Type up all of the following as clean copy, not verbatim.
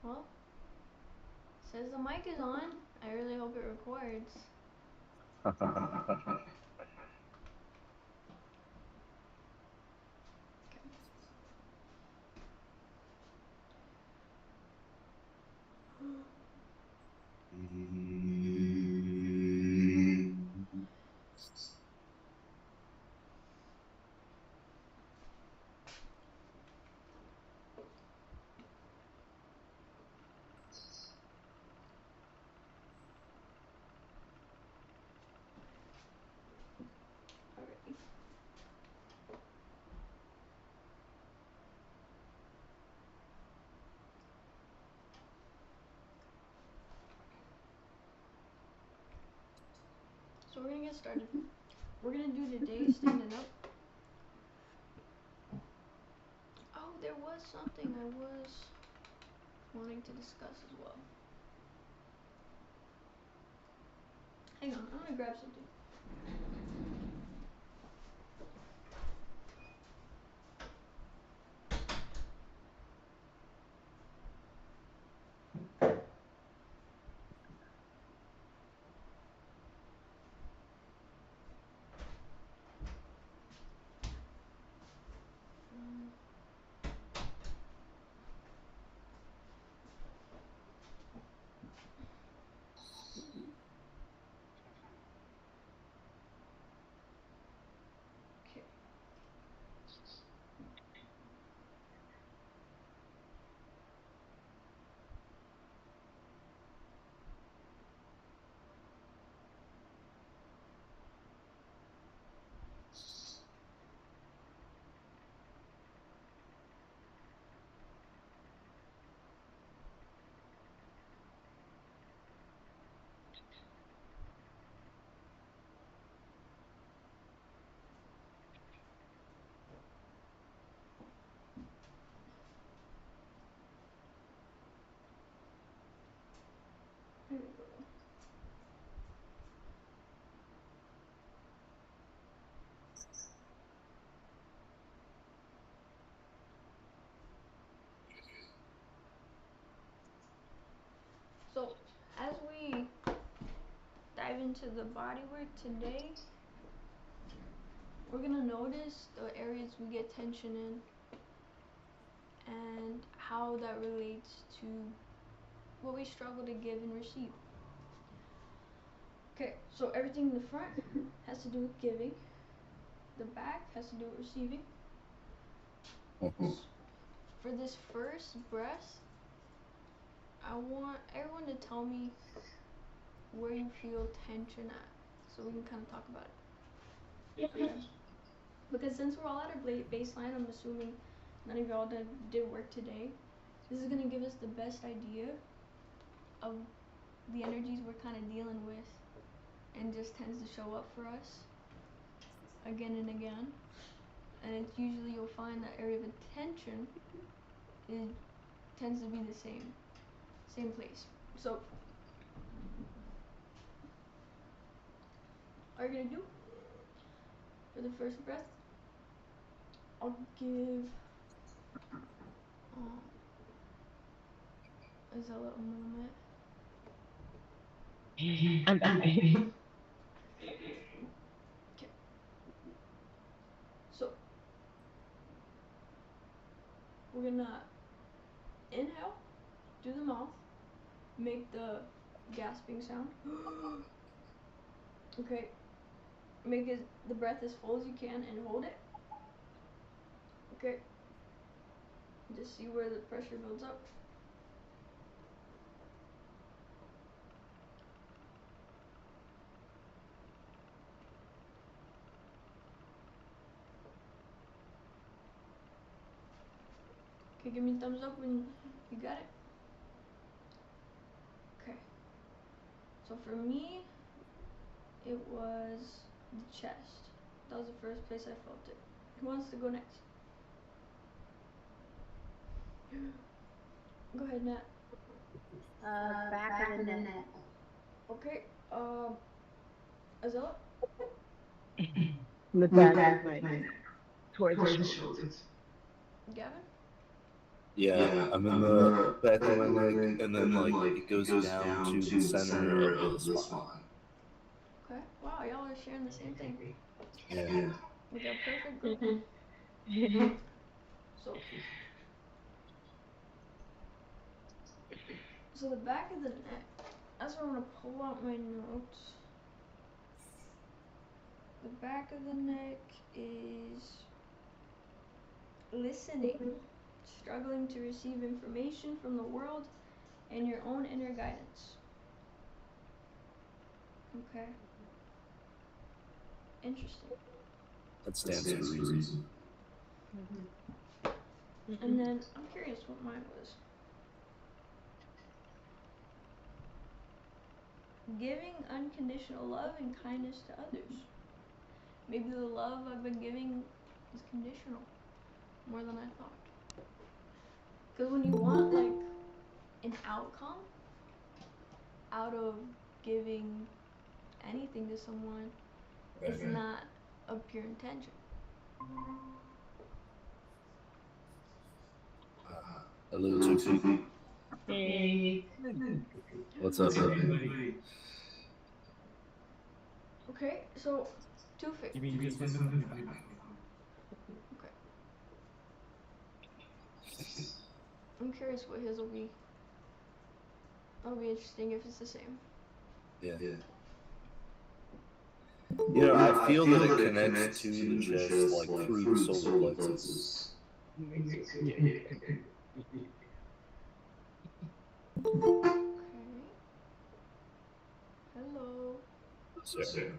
Well, says the mic is on. I really hope it records. Alrighty. So we're gonna get started. We're gonna do today standing up. Oh, there was something I was wanting to discuss as well. Hang on, I'm gonna grab something. Okay. Here we go. So, as we dive into the body work today, we're gonna notice the areas we get tension in and how that relates to what we struggle to give and receive. Okay, so everything in the front has to do with giving, the back has to do with receiving. For this first breath, I want everyone to tell me where you feel tension at so we can kind of talk about it. Okay. Because since we're all at our baseline, I'm assuming none of y'all did work today. This is going to give us the best idea of the energies we're kind of dealing with and just tends to show up for us again and again. And it's usually you'll find that area of attention tends to be the same place. So, what you're going to do for the first breath, I'll give Azella a moment. I'm Okay. So, we're gonna inhale, do the mouth, make the gasping sound. Okay. Make the breath as full as you can and hold it. Okay. Just see where the pressure builds up. Okay, give me a thumbs up when you got it. Okay. So for me, it was the chest. That was the first place I felt it. Who wants to go next? Go ahead, Nat. back of the neck. Okay. Azella? The back of my neck. toward the shoulders. Gavin? Yeah, I'm in the back of my neck, and then like it goes down to the center of the spine. Okay. Wow, y'all are sharing the same thing. Yeah. We got perfect group. So, so the back of the neck. That's where I'm gonna pull out my notes. The back of the neck is listening, struggling to receive information from the world and your own inner guidance. Okay. Interesting. That stands for a reason. And then I'm curious what mine was. Giving unconditional love and kindness to others. Maybe the love I've been giving is conditional more than I thought. Because when you want like an outcome out of giving anything to someone, it's not a pure intention. Hello, Tufi. Hey. What's up, buddy? Okay, so Tufik. Okay. I'm curious what his will be. That'll be interesting if it's the same. Yeah. You know, I feel that it connects to the chest, like through the solar plexus. Okay. Hello. Sir.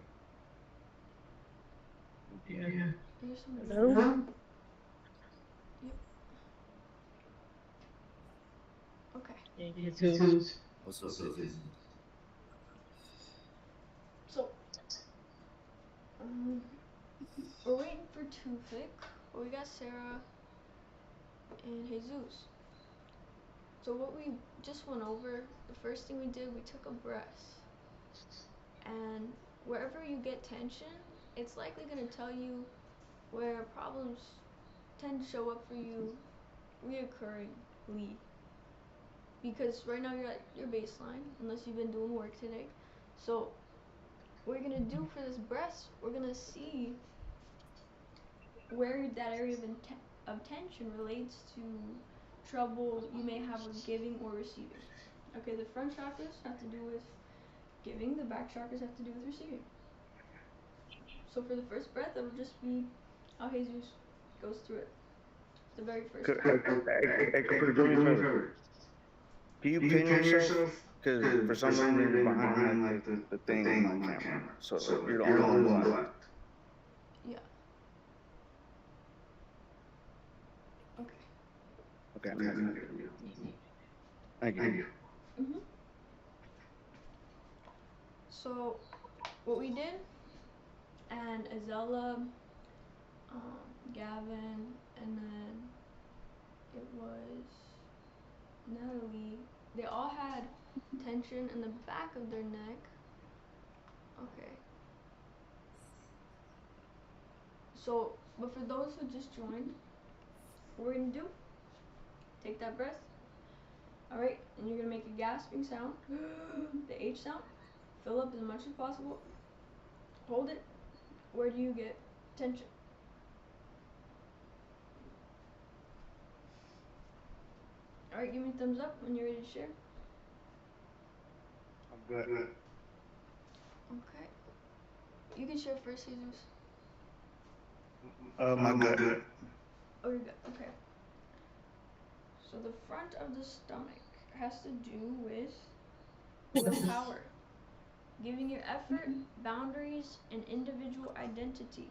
Yeah. There's some. Hello? Yep. Okay. Jesus. What's up, Izzy? So, we're waiting for Tufik, but we got Sarah and Jesus. So what we just went over, the first thing we did, we took a breath. And wherever you get tension, it's likely going to tell you where problems tend to show up for you reoccurringly. Because right now you're at your baseline, unless you've been doing work today. So what we're going to do for this breath, we're going to see where that area of tension relates to trouble you may have with giving or receiving. Okay, the front chakras have to do with giving, the back chakras have to do with receiving. So for the first breath, it'll just be how Jesus goes through it. The very first time. Could do me a favor. Can you pin yourself? Because for some reason you're behind like the thing on my camera. So you're the only one black. Yeah. Okay. Okay, I'm gonna do it. Thank you. Mhm. So what we did, and Azella, Gavin, and then it was Natalie. They all had tension in the back of their neck. Okay. So, but for those who just joined, what we're gonna do, take that breath. Alright, and you're gonna make a gasping sound, the H sound. Fill up as much as possible. Hold it. Where do you get tension? Alright, give me a thumbs up when you're ready to share. I'm good. Okay. You can share first, Jesus. I'm good. Oh, you're good. Okay. So the front of the stomach has to do with willpower, giving your effort, boundaries, and individual identity.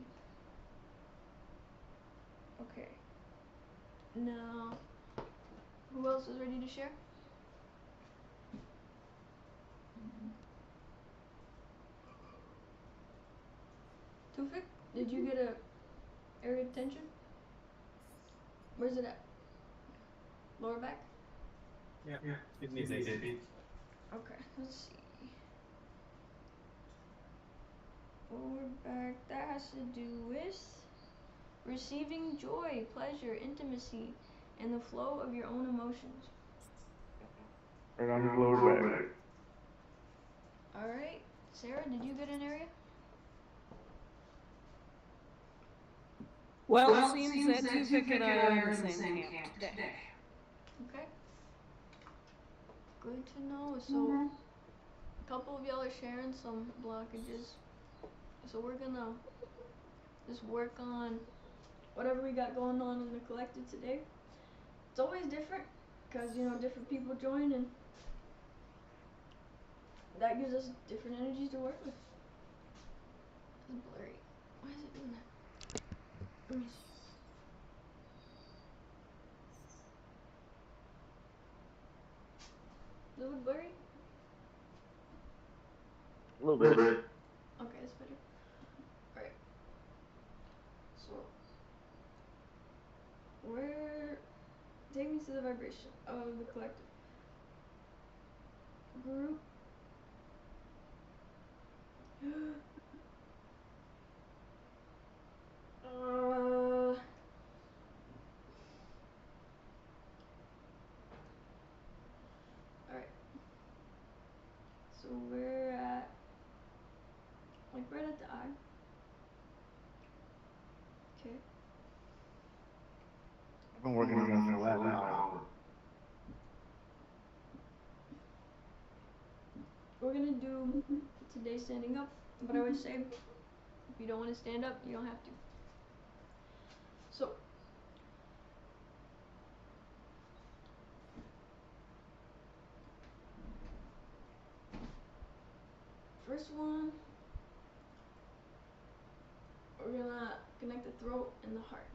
Okay. Now, who else is ready to share? Tufik, did you get a area of tension? Where's it at? Lower back? Yeah. It needs a bit. Okay, let's see. Lower back, that has to do with receiving joy, pleasure, intimacy, and the flow of your own emotions. Right on his lower back. Alright, Sarah, did you get an area? Well, it seems that Tuvik and I are in the same camp today. Okay. Good to know. So, a couple of y'all are sharing some blockages. So we're gonna just work on whatever we got going on in the collective today. It's always different, because, you know, different people join, and that gives us different energies to work with. It's blurry. Why is it doing that? Let me see. Does it look blurry? A little bit. Okay, that's better. Alright. So, take me to the vibration of the collective. Group. Alright. So we're at, like, right at the eye. Okay. I've been working on that for the last hour. We're gonna do today standing up, but I would say if you don't want to stand up, you don't have to. So, first one, we're gonna connect the throat and the heart.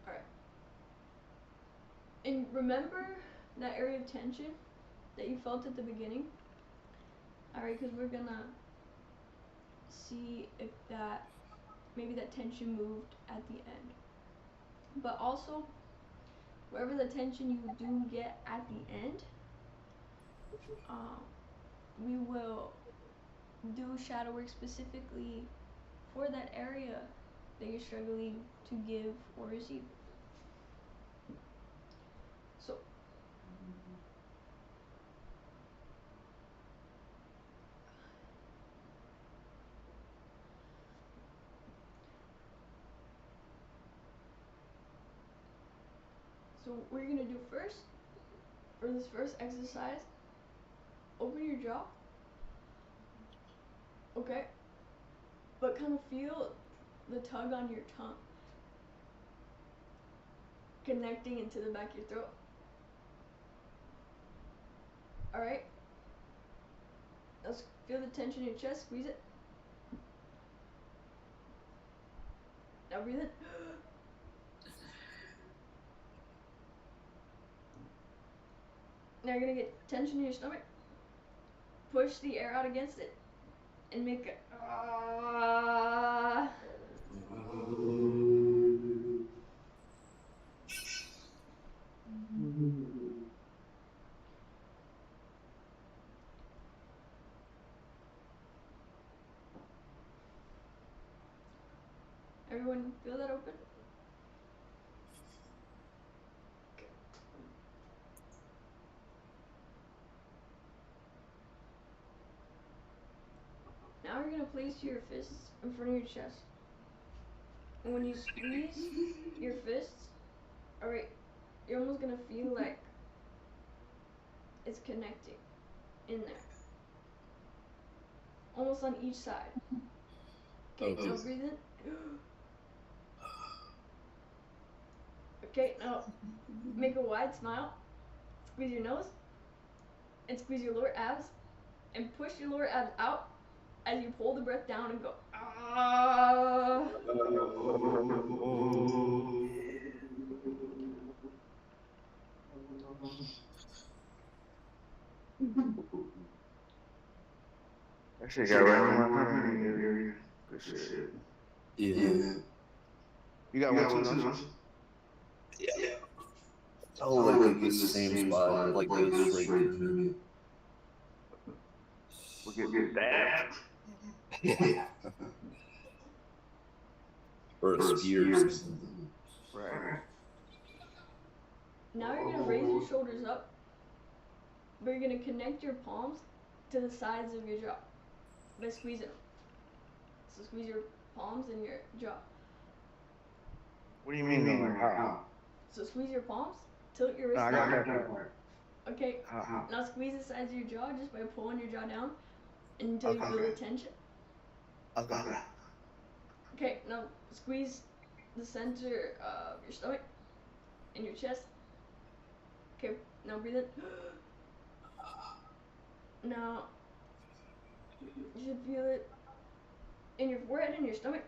Alright. And remember that area of tension that you felt at the beginning? Alright, because we're gonna see if maybe that tension moved at the end. But also, wherever the tension you do get at the end, we will do shadow work specifically for that area that you're struggling to give or receive. So, what we're gonna do first, for this first exercise, open your jaw. Okay? But kind of feel the tug on your tongue, connecting into the back of your throat. Alright? Let's feel the tension in your chest, squeeze it. Now breathe in. Now you're gonna get tension in your stomach. Push the air out against it and make a Everyone feel that open? Okay. Now you're gonna place your fists in front of your chest. And when you squeeze your fists, alright, you're almost gonna feel like it's connecting in there. Almost on each side. Okay, now breathe in. Okay, now make a wide smile. Squeeze your nose. And squeeze your lower abs. And push your lower abs out as you pull the breath down and go. Actually, got right on my area. Good shit. Yeah. You got one too, don't you? Yeah. Oh, like the same spot, like goes straight through me. We'll get that. Yeah. Or a spear or something. Right. Now you're gonna raise your shoulders up, but you're gonna connect your palms to the sides of your jaw by squeezing them. So squeeze your palms and your jaw. What do you mean though? Like how? So squeeze your palms, tilt your No, wrist I got down. that part. Okay. How? Now squeeze the sides of your jaw just by pulling your jaw down until you Okay. feel the tension. Okay. Okay, now squeeze the center of your stomach and your chest. Okay, now breathe in. Now you should feel it in your forehead and your stomach.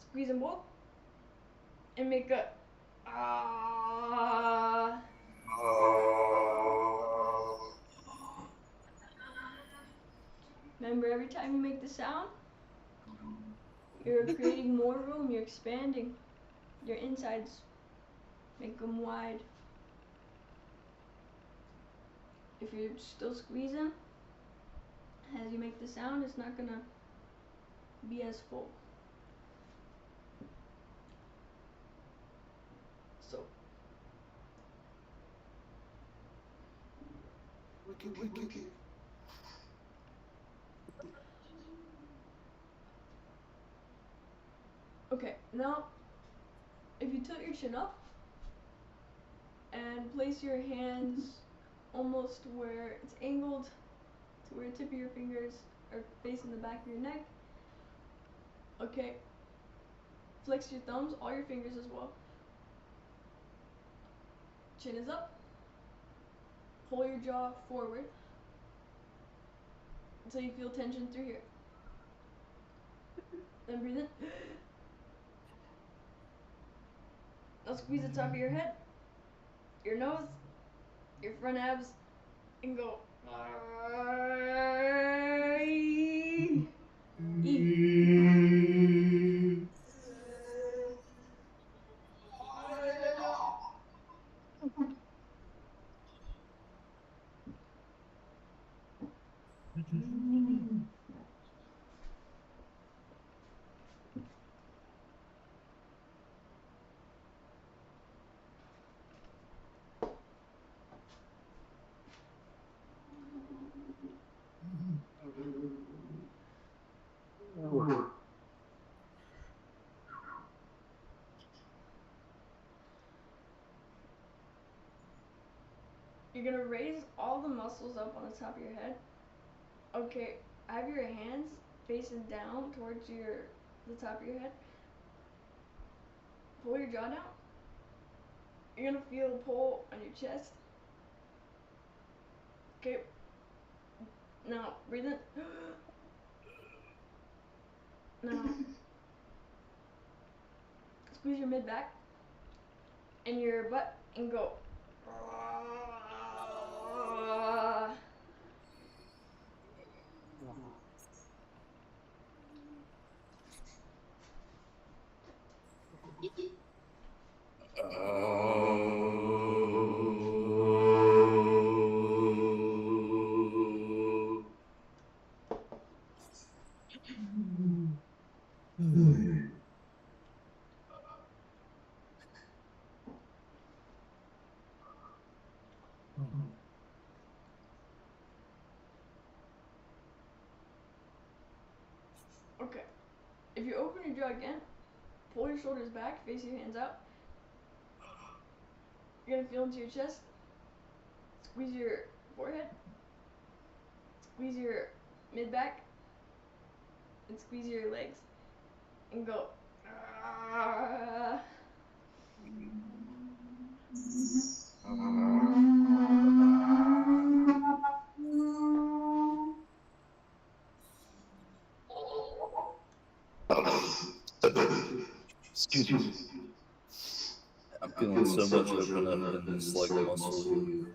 Squeeze them both and make a ah. Remember, every time you make the sound, you're creating more room, you're expanding your insides, make them wide. If you're still squeezing, as you make the sound, it's not gonna be as full. So, Wicked. okay, now if you tilt your chin up and place your hands almost where it's angled to where the tip of your fingers are facing the back of your neck. Okay, flex your thumbs, all your fingers as well. Chin is up. Pull your jaw forward until you feel tension through here. Then breathe in. Now squeeze the top of your head, your nose, your front abs, and go. You're gonna raise all the muscles up on the top of your head. Okay, have your hands facing down towards the top of your head. Pull your jaw down. You're gonna feel a pull on your chest. Okay. Now breathe in. Now squeeze your mid back and your butt and go. Okay. If you open your jaw again, pull your shoulders back, face your hands out. You're gonna feel into your chest. Squeeze your forehead. Squeeze your mid back. And squeeze your legs. And go. Excuse me. I'm feeling so much open up in this like muscle here.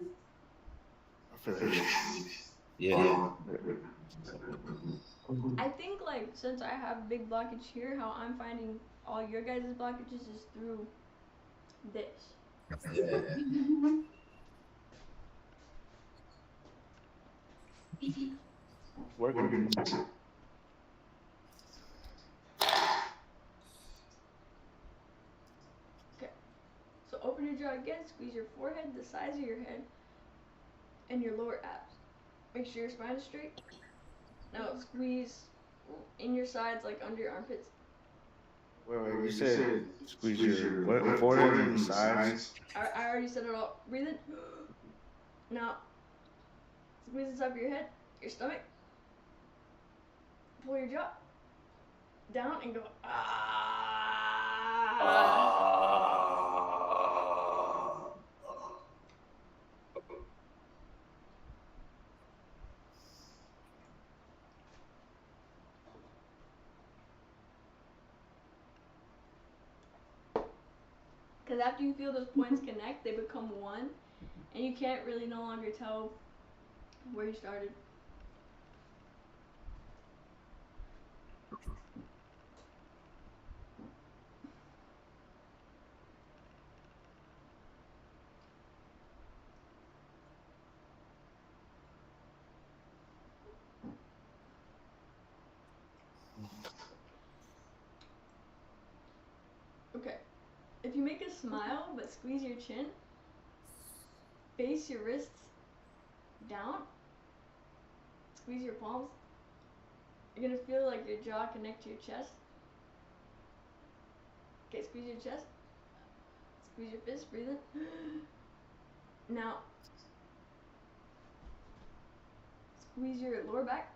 Yeah. I think like since I have a big blockage here, how I'm finding all your guys' blockages is through this. Yeah. Working. squeeze your forehead, the sides of your head, and your lower abs. Make sure your spine is straight. Now squeeze in your sides, like under your armpits. Wait, you said squeeze your what, forehead and the sides? I already said it all. Breathe in. Now, squeeze the top of your head, your stomach. Pull your jaw down and go Because after you feel those points connect, they become one, and you can't really no longer tell where you started. Okay. If you make a smile but squeeze your chin, face your wrists down, squeeze your palms, you're gonna feel like your jaw connect to your chest. Okay, squeeze your chest. Squeeze your fist, breathe in. Now, squeeze your lower back,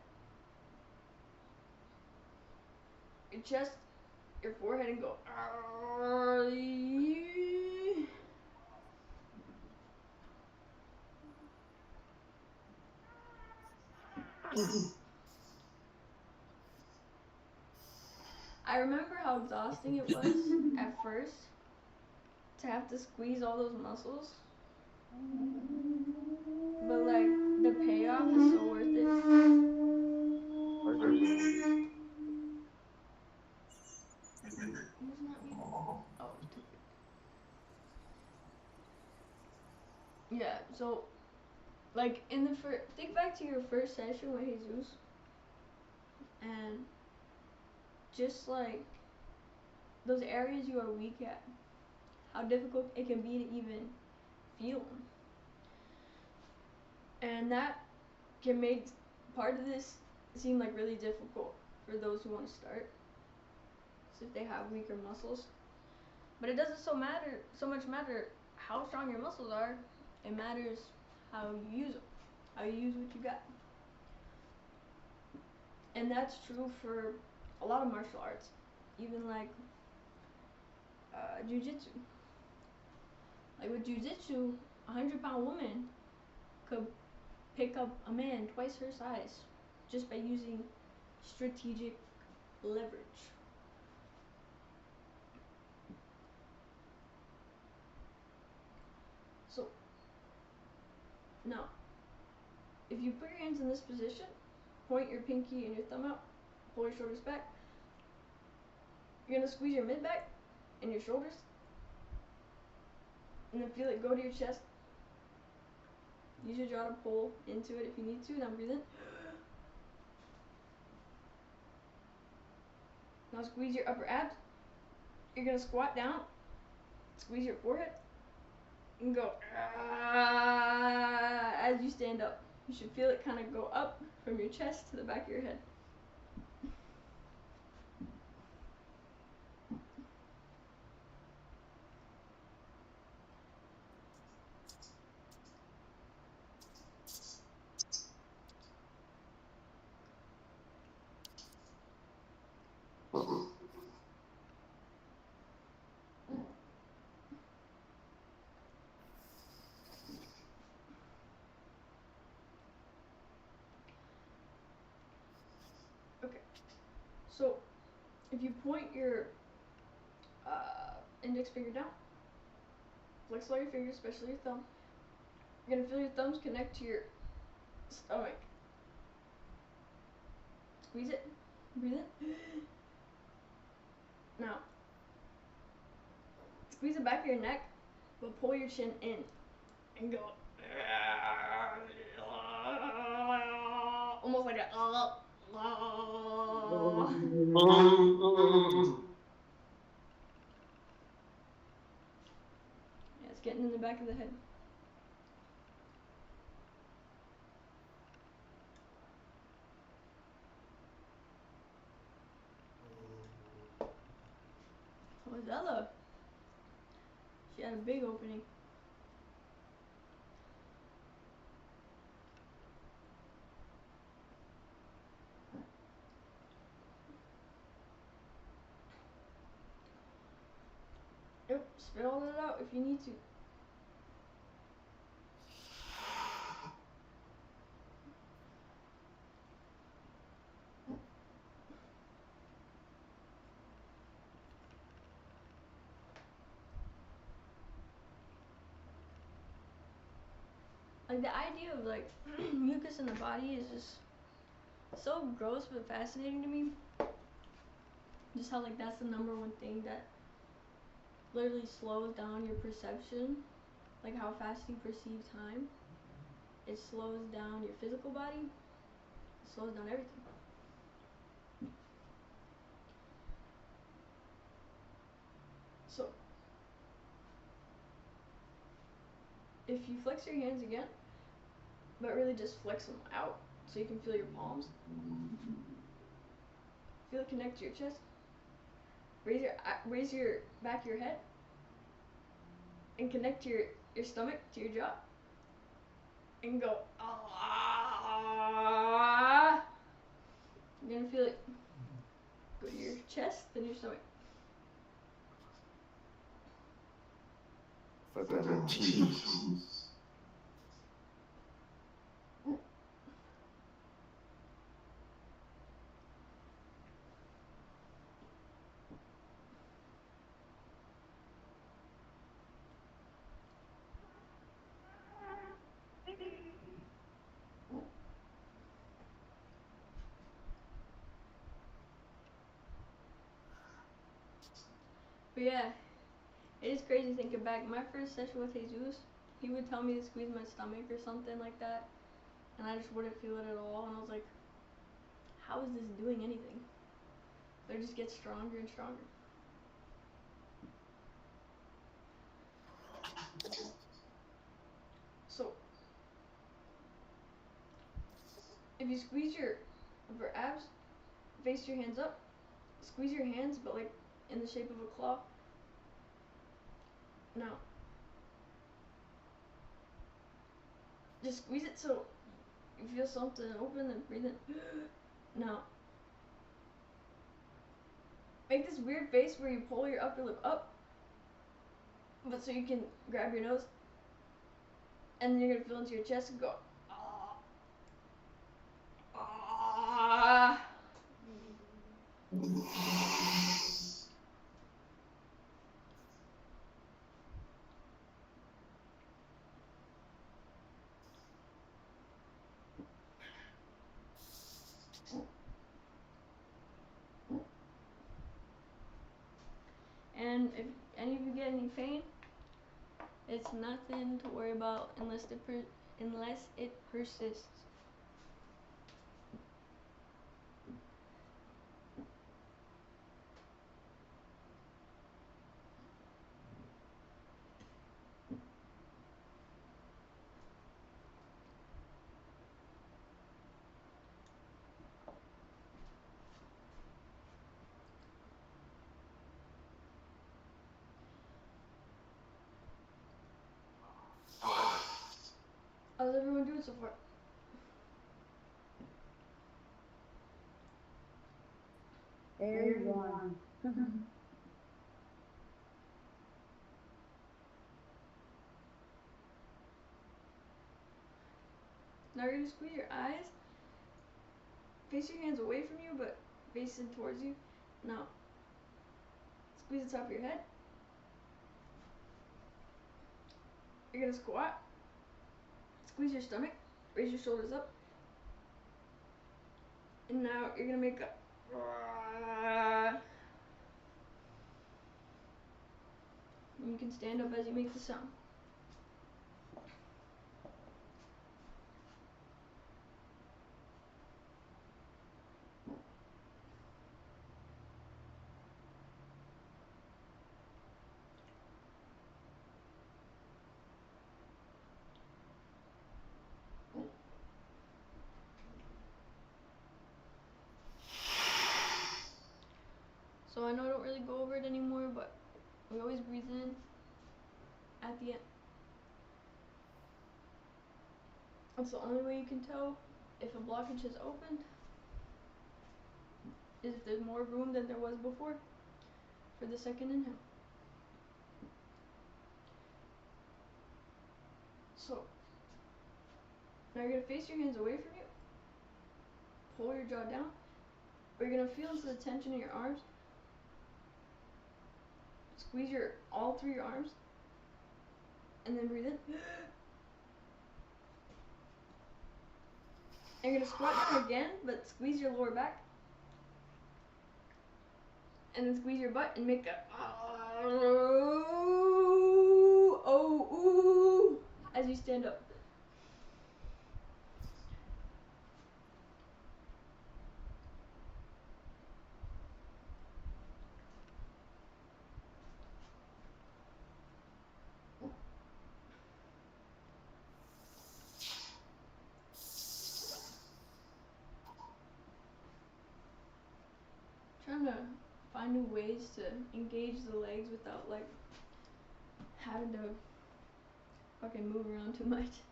your chest, your forehead, and go. I remember how exhausting it was at first to have to squeeze all those muscles, but like the payoff is so worth it. Yeah, so like in the first, think back to your first session with Jesus, and just like those areas you are weak at, how difficult it can be to even feel them. And that can make part of this seem like really difficult for those who want to start, so if they have weaker muscles. But it doesn't so much matter how strong your muscles are. It matters how you use them, how you use what you got. And that's true for a lot of martial arts, even like jiu-jitsu. Like with jiu-jitsu, 100-pound woman could pick up a man twice her size just by using strategic leverage. So, now, if you put your hands in this position, point your pinky and your thumb out, pull your shoulders back, you're going to squeeze your mid back and your shoulders, and then feel it go to your chest. Use your jaw to pull into it if you need to. Now breathe in. Now squeeze your upper abs. You're going to squat down, squeeze your forehead, and go as you stand up. You should feel it kind of go up from your chest to the back of your head. Okay, so if you point your index finger down, flex all your fingers, especially your thumb, you're going to feel your thumbs connect to your stomach. Squeeze it, breathe in. Now, squeeze the back of your neck, but pull your chin in and go almost like a yeah, it's getting in the back of the head. Oh, Zella. She had a big opening. Yep, spit all that out if you need to. Like the idea of like mucus in the body is just so gross but fascinating to me. Just how like that's the number one thing that literally slows down your perception, like how fast you perceive time. It slows down your physical body. It slows down everything. So if you flex your hands again, but really just flex them out so you can feel your palms. Feel it connect to your chest. Raise your back of your head and connect your stomach to your jaw and go ah. You're gonna feel it go to your chest, then your stomach. For the cheese. But yeah, it is crazy thinking back. My first session with Jesus, he would tell me to squeeze my stomach or something like that, and I just wouldn't feel it at all. And I was like, how is this doing anything? But it just gets stronger and stronger. So, if you squeeze your upper abs, face your hands up, squeeze your hands, but like in the shape of a claw. Now, just squeeze it so you feel something open and breathe in. Now, make this weird face where you pull your upper lip up, but so you can grab your nose, and then you're gonna feel into your chest and go, ah, ah. And if any of you get any pain, it's nothing to worry about unless it persists. How's everyone doing so far? Very warm. Now you're gonna squeeze your eyes, face your hands away from you, but facing towards you. Now, squeeze the top of your head. You're gonna squat, squeeze your stomach, raise your shoulders up, and now you're gonna make a and you can stand up as you make the sound. the end. That's the only way you can tell if a blockage has opened, is if there's more room than there was before for the second inhale. So, now you're going to face your hands away from you, pull your jaw down, but you're going to feel into the tension in your arms, squeeze all through your arms, and then breathe in. And you're going to squat down again, but squeeze your lower back, and then squeeze your butt and make that ooh as you stand up. Trying to find new ways to engage the legs without like having to fucking move around too much.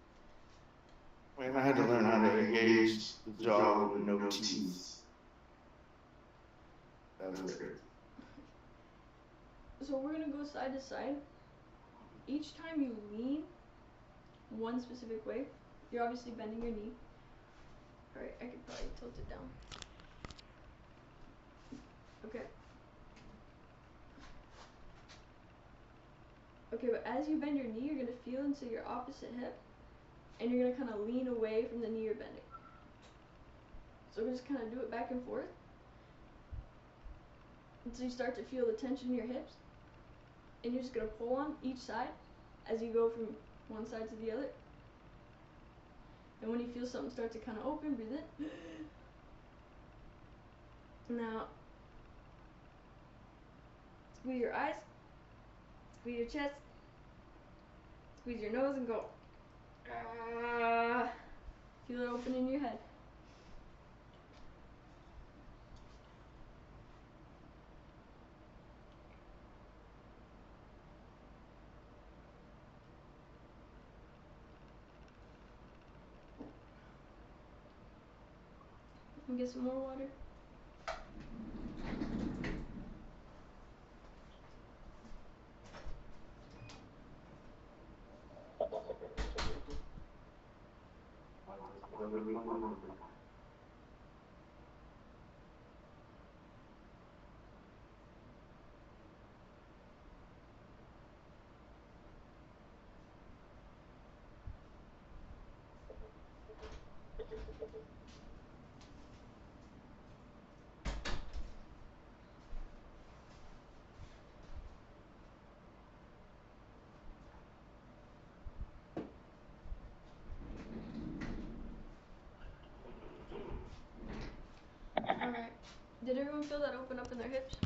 Man, I had to learn how to engage the jaw with no teeth. That was great. So we're gonna go side to side. Each time you lean one specific way, you're obviously bending your knee. Alright, I could probably tilt it down. Okay. Okay, but as you bend your knee, you're gonna feel into your opposite hip, and you're gonna kind of lean away from the knee you're bending. So we're just kind of do it back and forth until you start to feel the tension in your hips, and you're just gonna pull on each side as you go from one side to the other. And when you feel something start to kind of open, breathe in. Now, squeeze your eyes, squeeze your chest, squeeze your nose, and go. Feel it open in your head. And get some more water. Alright. Did everyone feel that open up in their hips?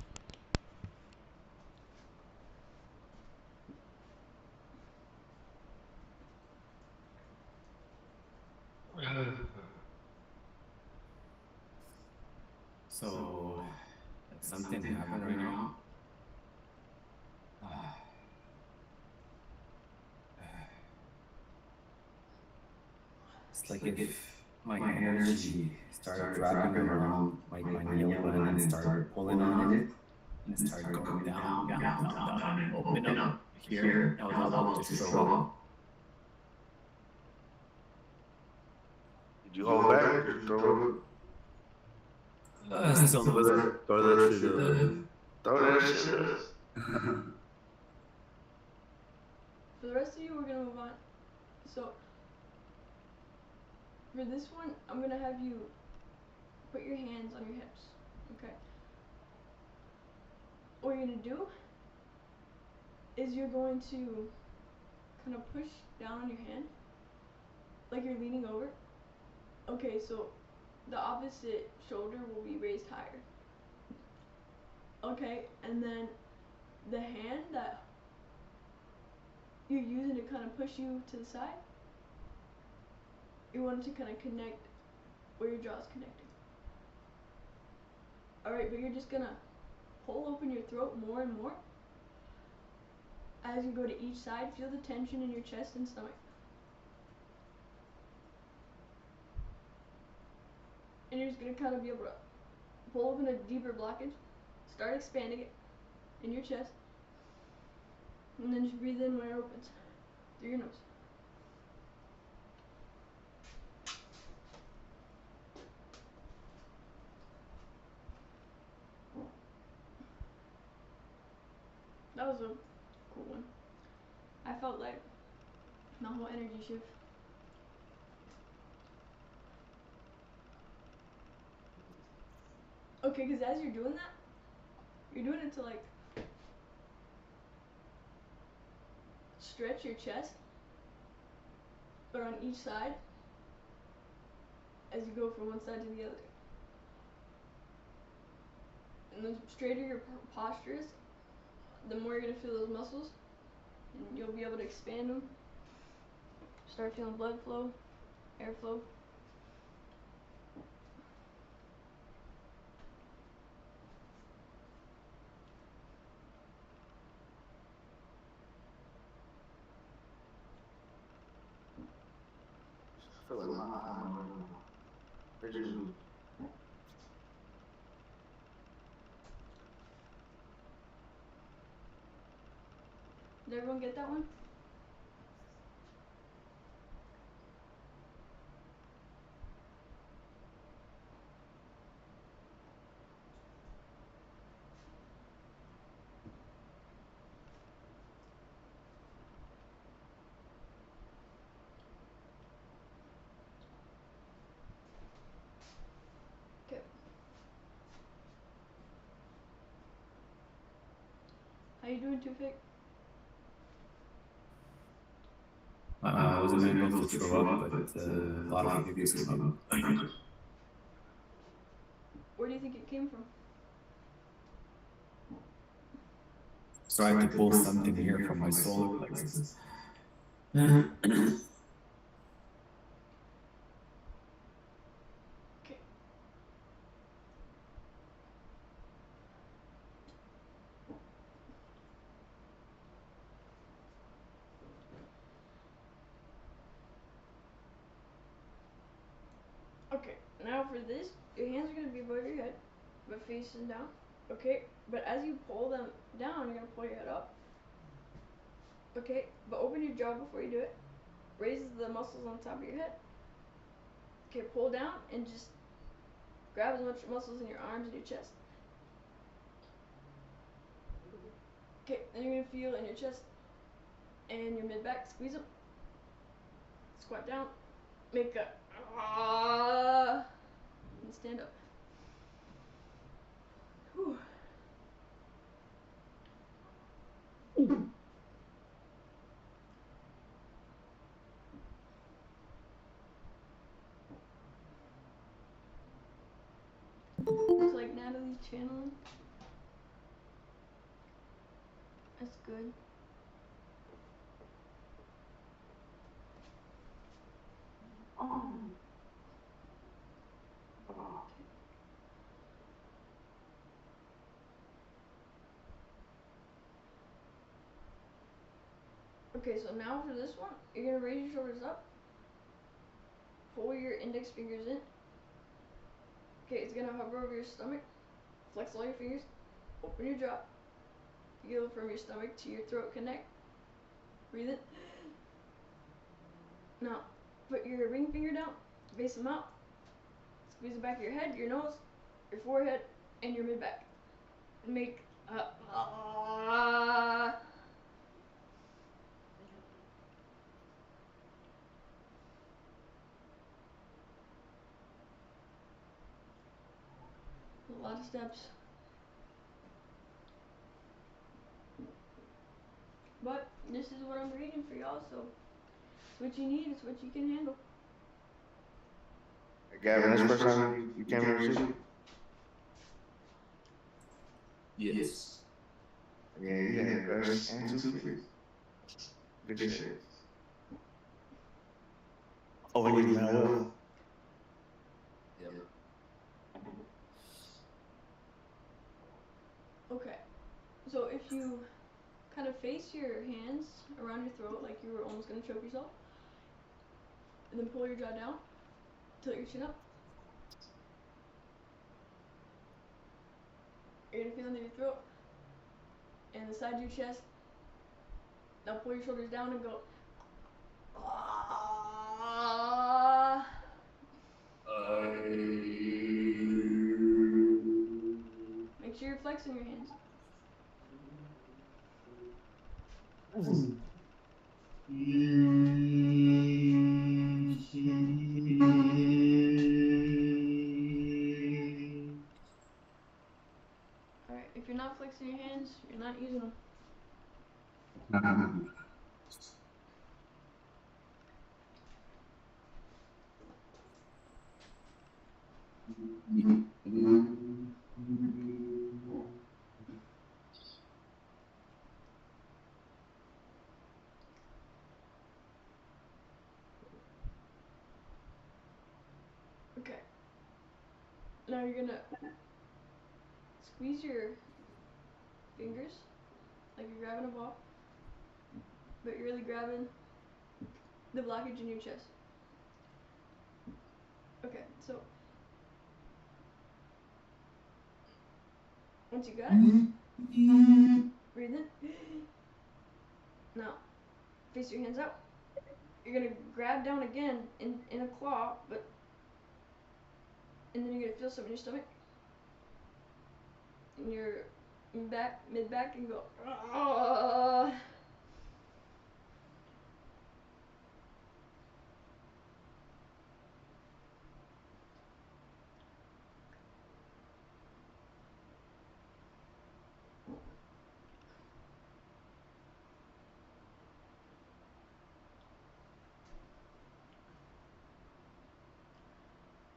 So, something happened right now. It's like if my energy started wrapping around my nail button and started pulling on it, and it started going down, and open up here. I was about to throw up. Did you hold back or throw it? Throw that shit up. Throw that shit up. For the rest of you, we're gonna move on. So, for this one, I'm gonna have you put your hands on your hips, okay? What you're gonna do is you're going to kind of push down on your hand, like you're leaning over. Okay, so the opposite shoulder will be raised higher. Okay, and then the hand that you're using to kind of push you to the side, you want it to kind of connect where your jaw's connecting. Alright, but you're just gonna pull open your throat more and more as you go to each side, feel the tension in your chest and stomach. And you're just gonna kind of be able to pull open a deeper blockage, start expanding it in your chest, and then just breathe in when it opens through your nose. That was a cool one. I felt like my whole energy shift. Okay, because as you're doing that, you're doing it to like stretch your chest, but on each side as you go from one side to the other. And the straighter your posture is, the more you're going to feel those muscles, and you'll be able to expand them. Start feeling blood flow, airflow. I feel like my vision. Did everyone get that one? Okay. How you doing, Tufik? I wasn't able to throw up, but a lot of mucus came up. Where do you think it came from? So I had to pull something here from my solar plexus. Okay. Okay, now for this, your hands are going to be above your head, but facing down. Okay, but as you pull them down, you're going to pull your head up. Okay, but open your jaw before you do it. Raise the muscles on top of your head. Okay, pull down and just grab as much muscles in your arms and your chest. Okay, then you're going to feel in your chest and your mid-back, squeeze them. Squat down, make a and stand up. Whew. Looks like Natalie's channeling. That's good. Okay, so now for this one, you're gonna raise your shoulders up, pull your index fingers in. Okay, it's gonna hover over your stomach, flex all your fingers, open your jaw, feel from your stomach to your throat connect, breathe in. Now, put your ring finger down, face them out, squeeze the back of your head, your nose, your forehead, and your mid-back. Make a lot of steps. But this is what I'm reading for y'all, so it's what you need, it's what you can handle. Gavin, this first time you came here to see? Yes. Yeah, you had Gus and Two-Face. Good shit. Oh, and you Manuel. Yep. Okay, so if you kind of face your hands around your throat like you were almost gonna choke yourself. And then pull your jaw down. Tilt your chin up. You're gonna feel into your throat and the side of your chest. Now pull your shoulders down and go. Ah. Make sure you're flexing your hands. Alright, if you're not flexing your hands, you're not using them. Okay. Now you're gonna squeeze your fingers like you're grabbing a ball, but you're really grabbing the blockage in your chest. Okay, so once you got it, breathe in. Now, face your hands out. You're gonna grab down again in a claw, and then you're gonna feel something in your stomach, in your mid back, and go.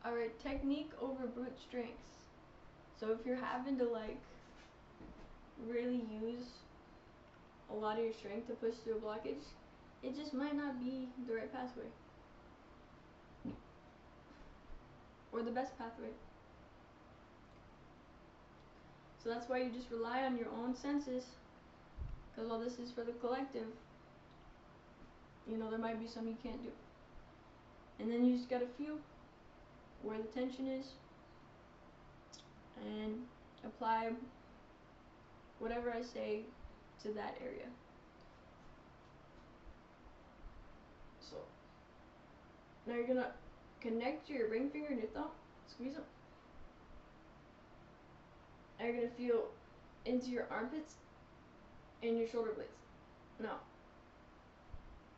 Alright, technique over brute strength. So if you're having to like really use a lot of your strength to push through a blockage, it just might not be the right pathway. Or the best pathway. So that's why you just rely on your own senses, because all this is for the collective. You know, there might be some you can't do. And then you just gotta feel where the tension is and apply whatever I say to that area. So now you're gonna connect your ring finger and your thumb, squeeze them. Now you're gonna feel into your armpits and your shoulder blades. Now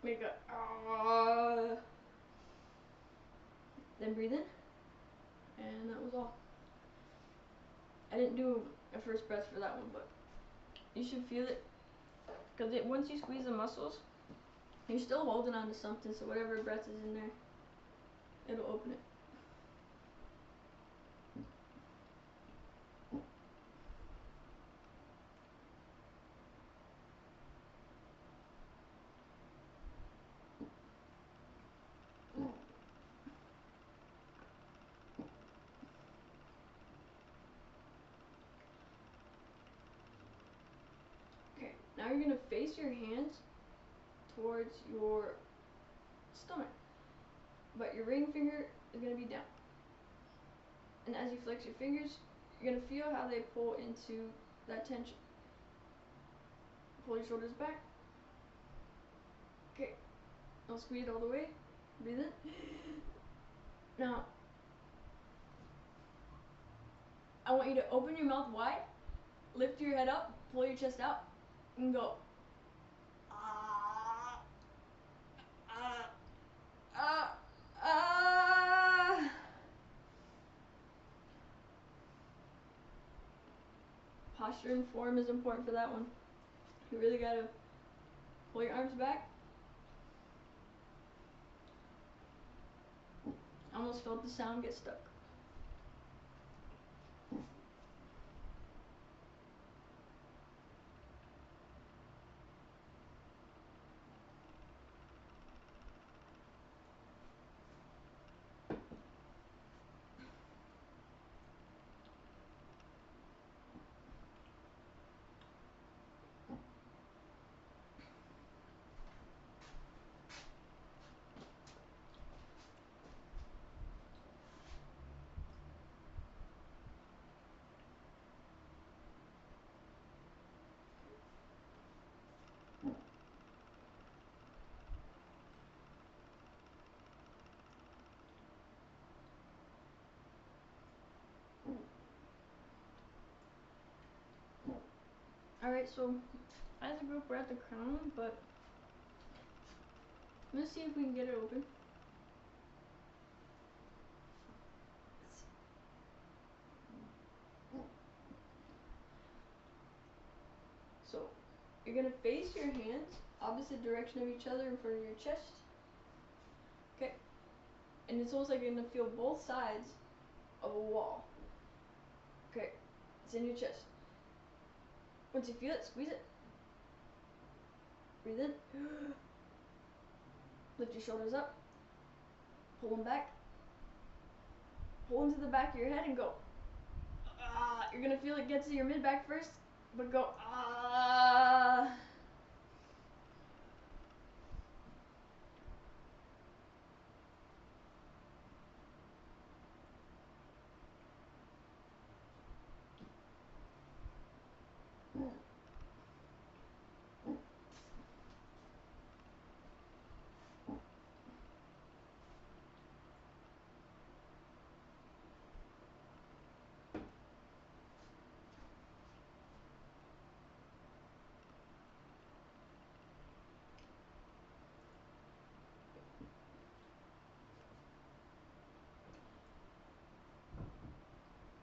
make a then breathe in, and that was all. I didn't do a first breath for that one, but you should feel it, because once you squeeze the muscles, you're still holding on to something, so whatever breath is in there, it'll open it. Okay, now you're gonna face your hands towards your stomach, but your ring finger is gonna be down. And as you flex your fingers, you're gonna feel how they pull into that tension. Pull your shoulders back. Okay, I'll squeeze it all the way. Breathe in. Now, I want you to open your mouth wide, lift your head up, pull your chest out, and go. Ah, ah, ah, ah. Posture and form is important for that one. You really gotta pull your arms back. I almost felt the sound get stuck. Alright, so as a group we're at the crown, but let's see if we can get it open. So you're gonna face your hands opposite direction of each other in front of your chest. Okay. And it's almost like you're gonna feel both sides of a wall. Okay. It's in your chest. Once you feel it, squeeze it. Breathe in. Lift your shoulders up. Pull them back. Pull into the back of your head and go. You're gonna feel it get to your mid back first, but go.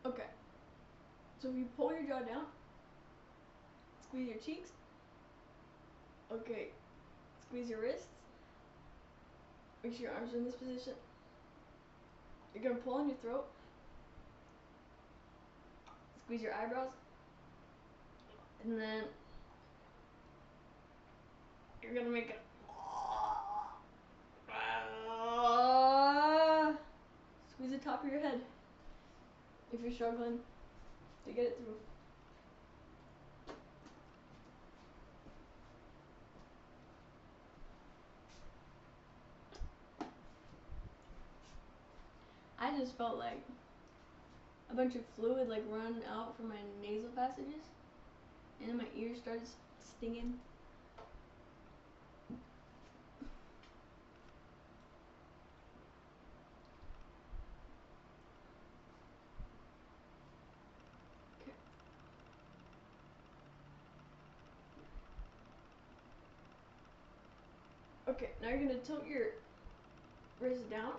Okay. So if you pull your jaw down, squeeze your cheeks. Okay. Squeeze your wrists. Make sure your arms are in this position. You're gonna pull on your throat. Squeeze your eyebrows. And then you're gonna make it. Squeeze the top of your head if you're struggling to get it through. I just felt like a bunch of fluid like run out from my nasal passages, and then my ears started stinging. Okay, now you're gonna tilt your wrists down,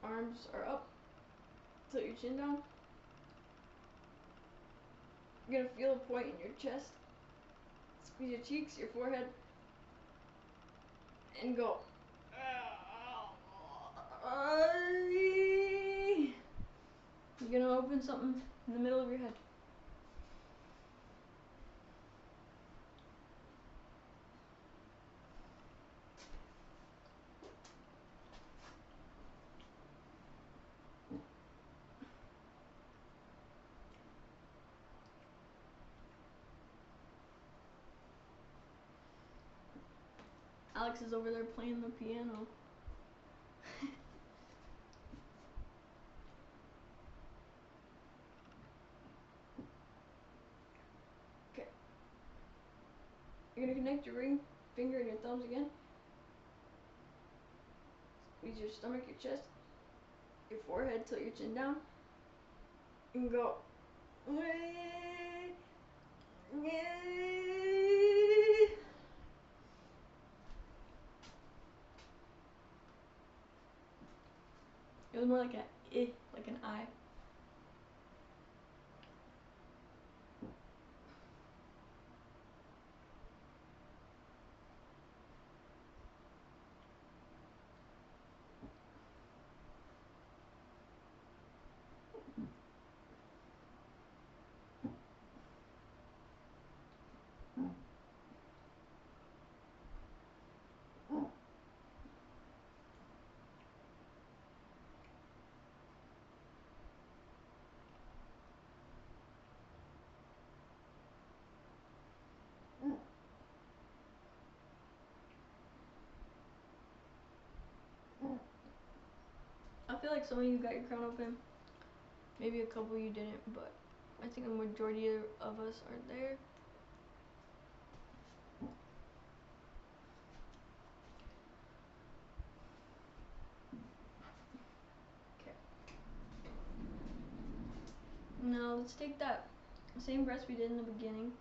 arms are up, tilt your chin down. You're gonna feel a point in your chest, squeeze your cheeks, your forehead, and go. You're gonna open something in the middle of your head. Alex is over there playing the piano. Okay. You're gonna connect your ring finger and your thumbs again. Squeeze your stomach, your chest, your forehead, tilt your chin down, and go. It was more like a like an I. I feel like some of you got your crown open. Maybe a couple you didn't, but I think the majority of us are there. Okay. Now let's take that same breath we did in the beginning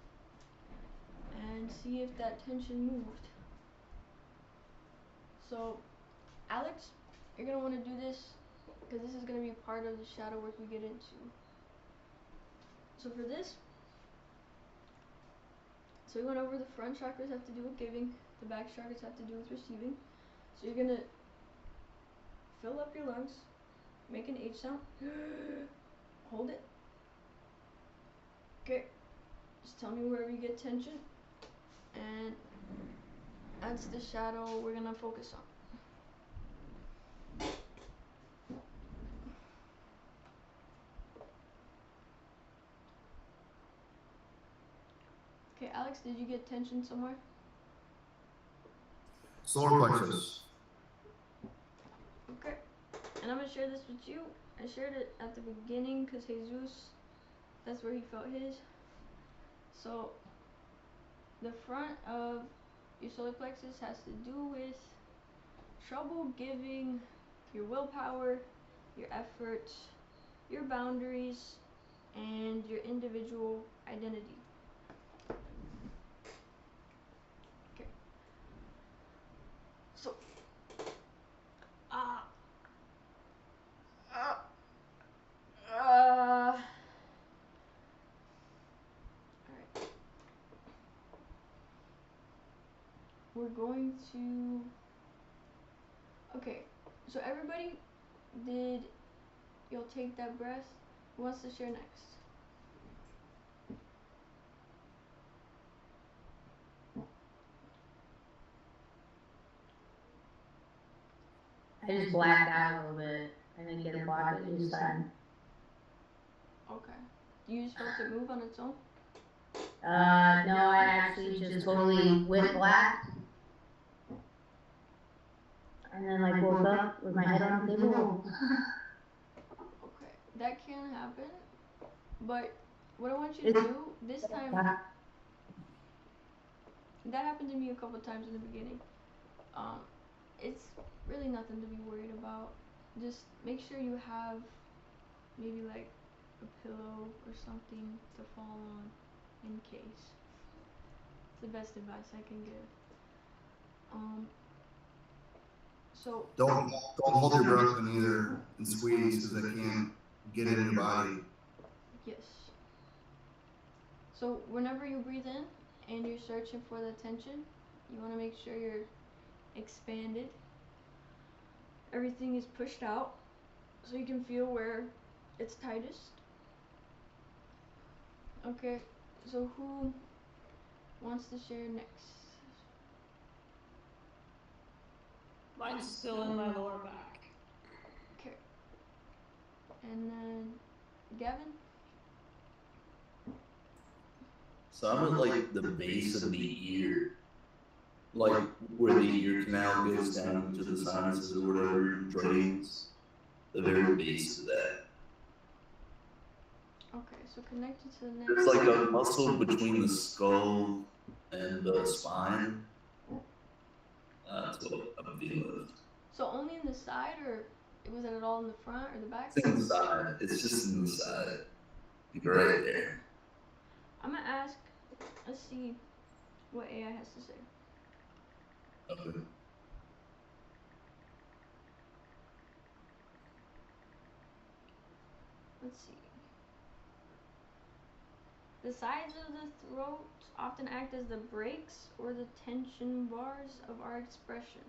and see if that tension moved. So, Alex, you're gonna want to do this because this is gonna be a part of the shadow work we get into. So for this, so we went over the front chakras have to do with giving, the back chakras have to do with receiving. So you're gonna fill up your lungs, make an H sound, hold it. Okay, just tell me wherever you get tension, and that's the shadow we're gonna focus on. Okay, Alex, did you get tension somewhere? Solar plexus. Okay, and I'm gonna share this with you. I shared it at the beginning because Jesus, that's where he felt his. So, the front of your solar plexus has to do with trouble giving your willpower, your efforts, your boundaries, and your individual identity. Okay. So, alright. We're going to, okay, so everybody, did you'll take that breath? Who wants to share next? I just blacked out a little bit. I didn't get a blockage this time. Okay. You just felt it move on its own? No, I actually just totally went black. And then like woke up with my head on the table. Okay, that can happen, but what I want you to do this time, that happened to me a couple times in the beginning. It's really nothing to be worried about. Just make sure you have maybe like a pillow or something to fall on in case. It's the best advice I can give. So Don't hold your breath in either and squeeze because I can't get in your body. yes. So whenever you breathe in and you're searching for the tension, you want to make sure you're expanded. Everything is pushed out so you can feel where it's tightest. Okay, so who wants to share next? Mine's still in my lower back. Okay. And then Gavin? So I'm at like the base of the ear, like where the ear canal goes down to the sinuses or whatever and drains. The very base of that. Okay, so connected to the neck. There's like a muscle between the skull and the spine. That's what I'm feeling. So only in the side, or was it at all in the front or the back? It's in the side. It's just in the side. Right there. I'm gonna ask, let's see what AI has to say. Okay. Let's see. The sides of the throat often act as the brakes or the tension bars of our expression.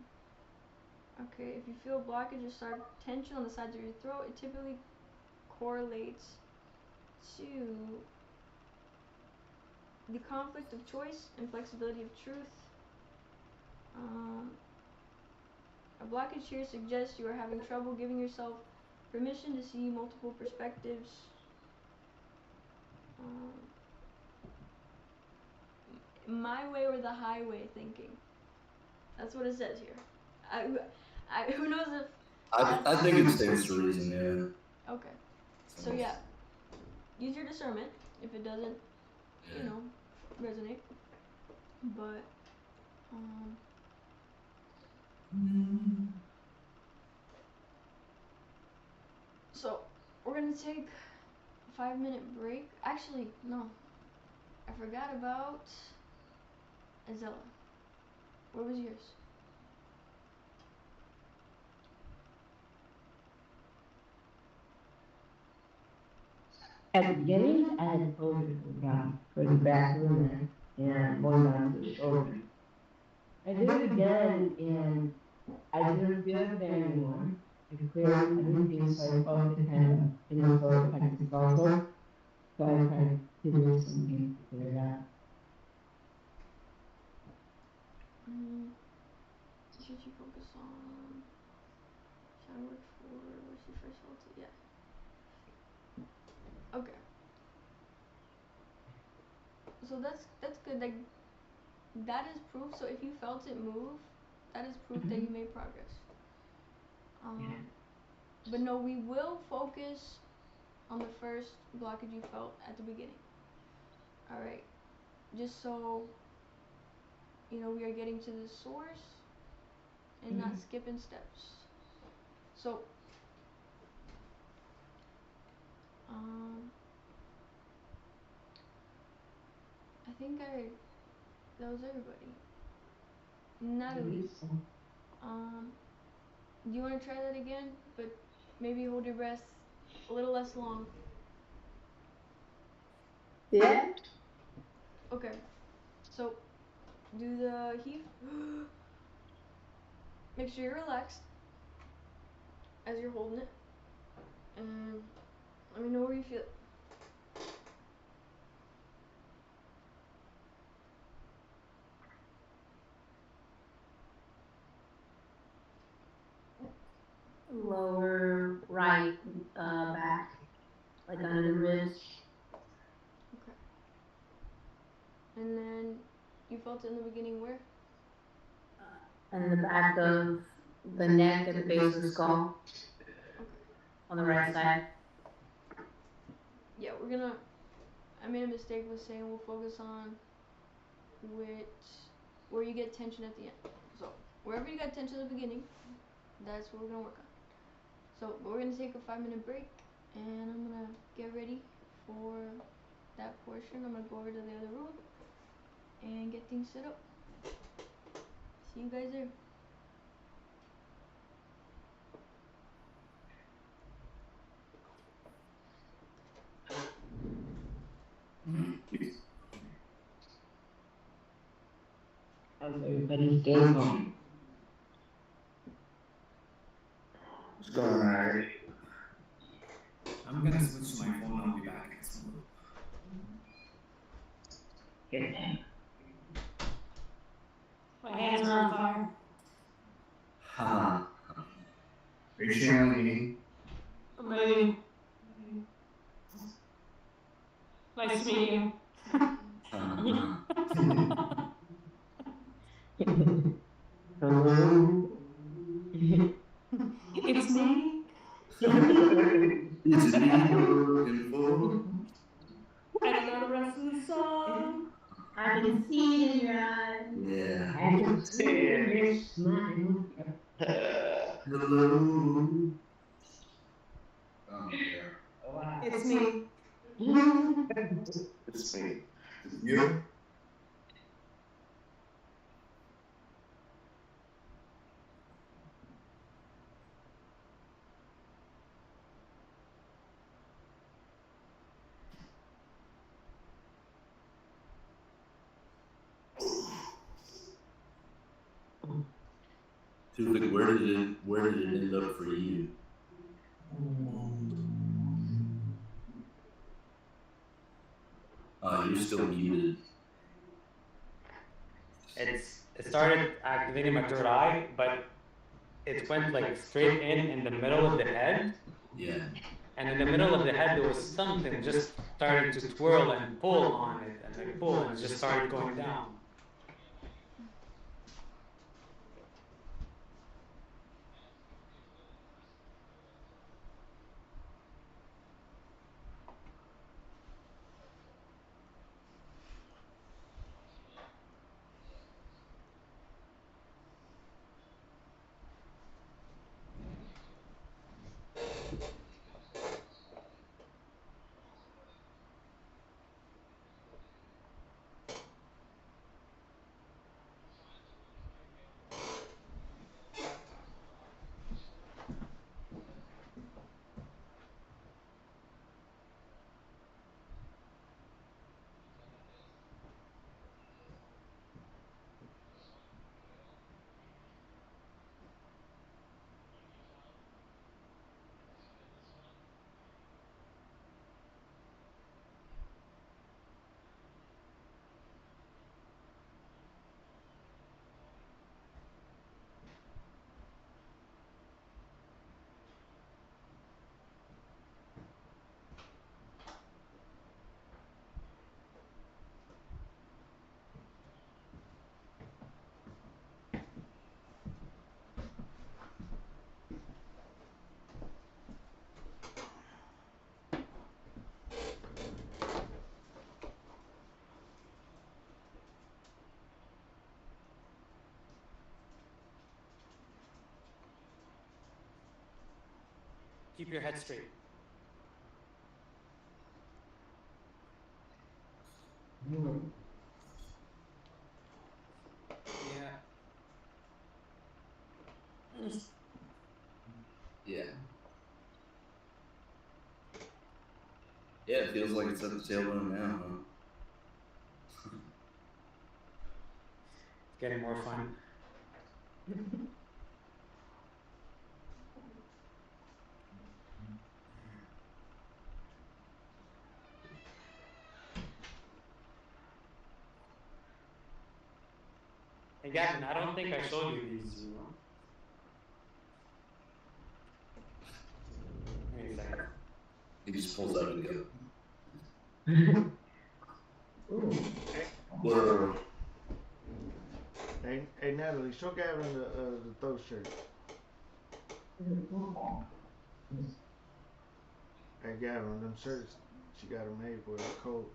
Okay, if you feel blockage or sharp tension on the sides of your throat, it typically correlates to the conflict of choice and flexibility of truth. A blockage here suggests you are having trouble giving yourself permission to see multiple perspectives. My way or the highway thinking. That's what it says here. Who knows if... I think it stands to reason, yeah. Okay. So yeah, use your discernment if it doesn't, you know, resonate. But, so we're gonna take a 5-minute break. Actually, no, I forgot about Azella, what was yours? At the beginning, I had told her to go for the bathroom and going down to the shoulder. I did it again, and I didn't feel it there anymore. I didn't feel so I felt it kind of, sort of like this also. So I tried to do something to clear it out. Should you focus on shadow work for where she first felt it? Yeah. Okay. So that's good. Like that is proof. So if you felt it move, that is proof that you made progress. But no, we will focus on the first blockage you felt at the beginning. All right. Just so we are getting to the source and not skipping steps. So, I think that was everybody. Natalie, do you want to try that again? But maybe hold your breath a little less long. Yeah. Okay. So, do the heave. Make sure you're relaxed as you're holding it. And let me know where you feel it. Lower right back, like under the ribs. Okay. And then you felt it in the beginning where? And the back of the neck at the base of the skull. Okay. On the right side. Yeah, I made a mistake with saying we'll focus on where you get tension at the end. So wherever you got tension at the beginning, that's what we're gonna work on. So we're gonna take a 5-minute break, and I'm gonna get ready for that portion. I'm gonna go over to the other room and get things set up. See you guys there. How's everybody's day going? It's going alright. I'm gonna switch to my phone. I'll be back next month. Good. My hands are on fire. Are you sharing me? Maybe. Nice to meet you. Hello. It's me. Is it me you're looking for? I don't know the rest of the song. I can see it in your eyes. Yeah. I can see your smile. Hello. Oh, yeah. It's me. It's me. You? Tufik, where did it end up for you? You're still muted. It started activating my third eye, but it went like straight in the middle of the head. Yeah. And in the middle of the head, there was something just starting to twirl and pull on it, and like pull, and it just started going down. Keep your head straight. Yeah. Yeah. Yeah, it feels like it's at the tailbone now, huh? It's getting more fun. Hey Gavin, I don't think I showed you these, you know? Give me a second. He just pulls out a gun. Whoa. Hey Natalie, show Gavin the throat shirt. Hey Gavin, them shirts, she got them made for the coat.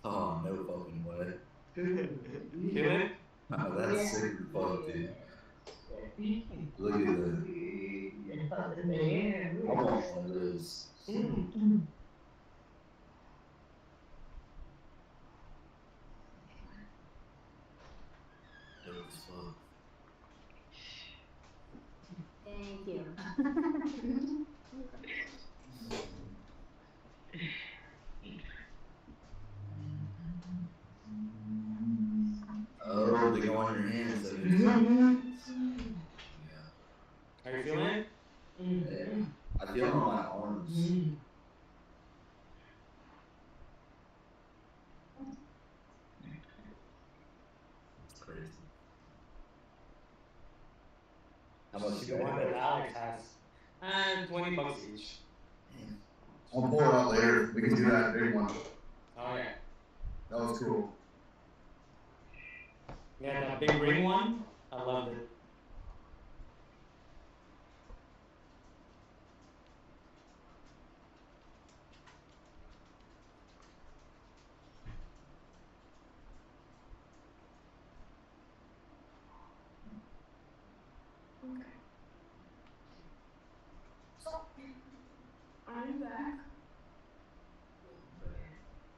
Oh, no fucking way. Feel it? Oh, that's sick as fuck, dude. Look at that. I want one of those. Dope as fuck. Thank you. Oh, they go on your hands. That is. Yeah. Are you feeling it? Yeah. I feel it on my arms. It's crazy. How much The you one got? that Alex has. $20 each. I'll pull it out later. We can do that big one. Oh yeah. That was cool. Yeah, that big ring one. I loved it. Okay. So, I'm back.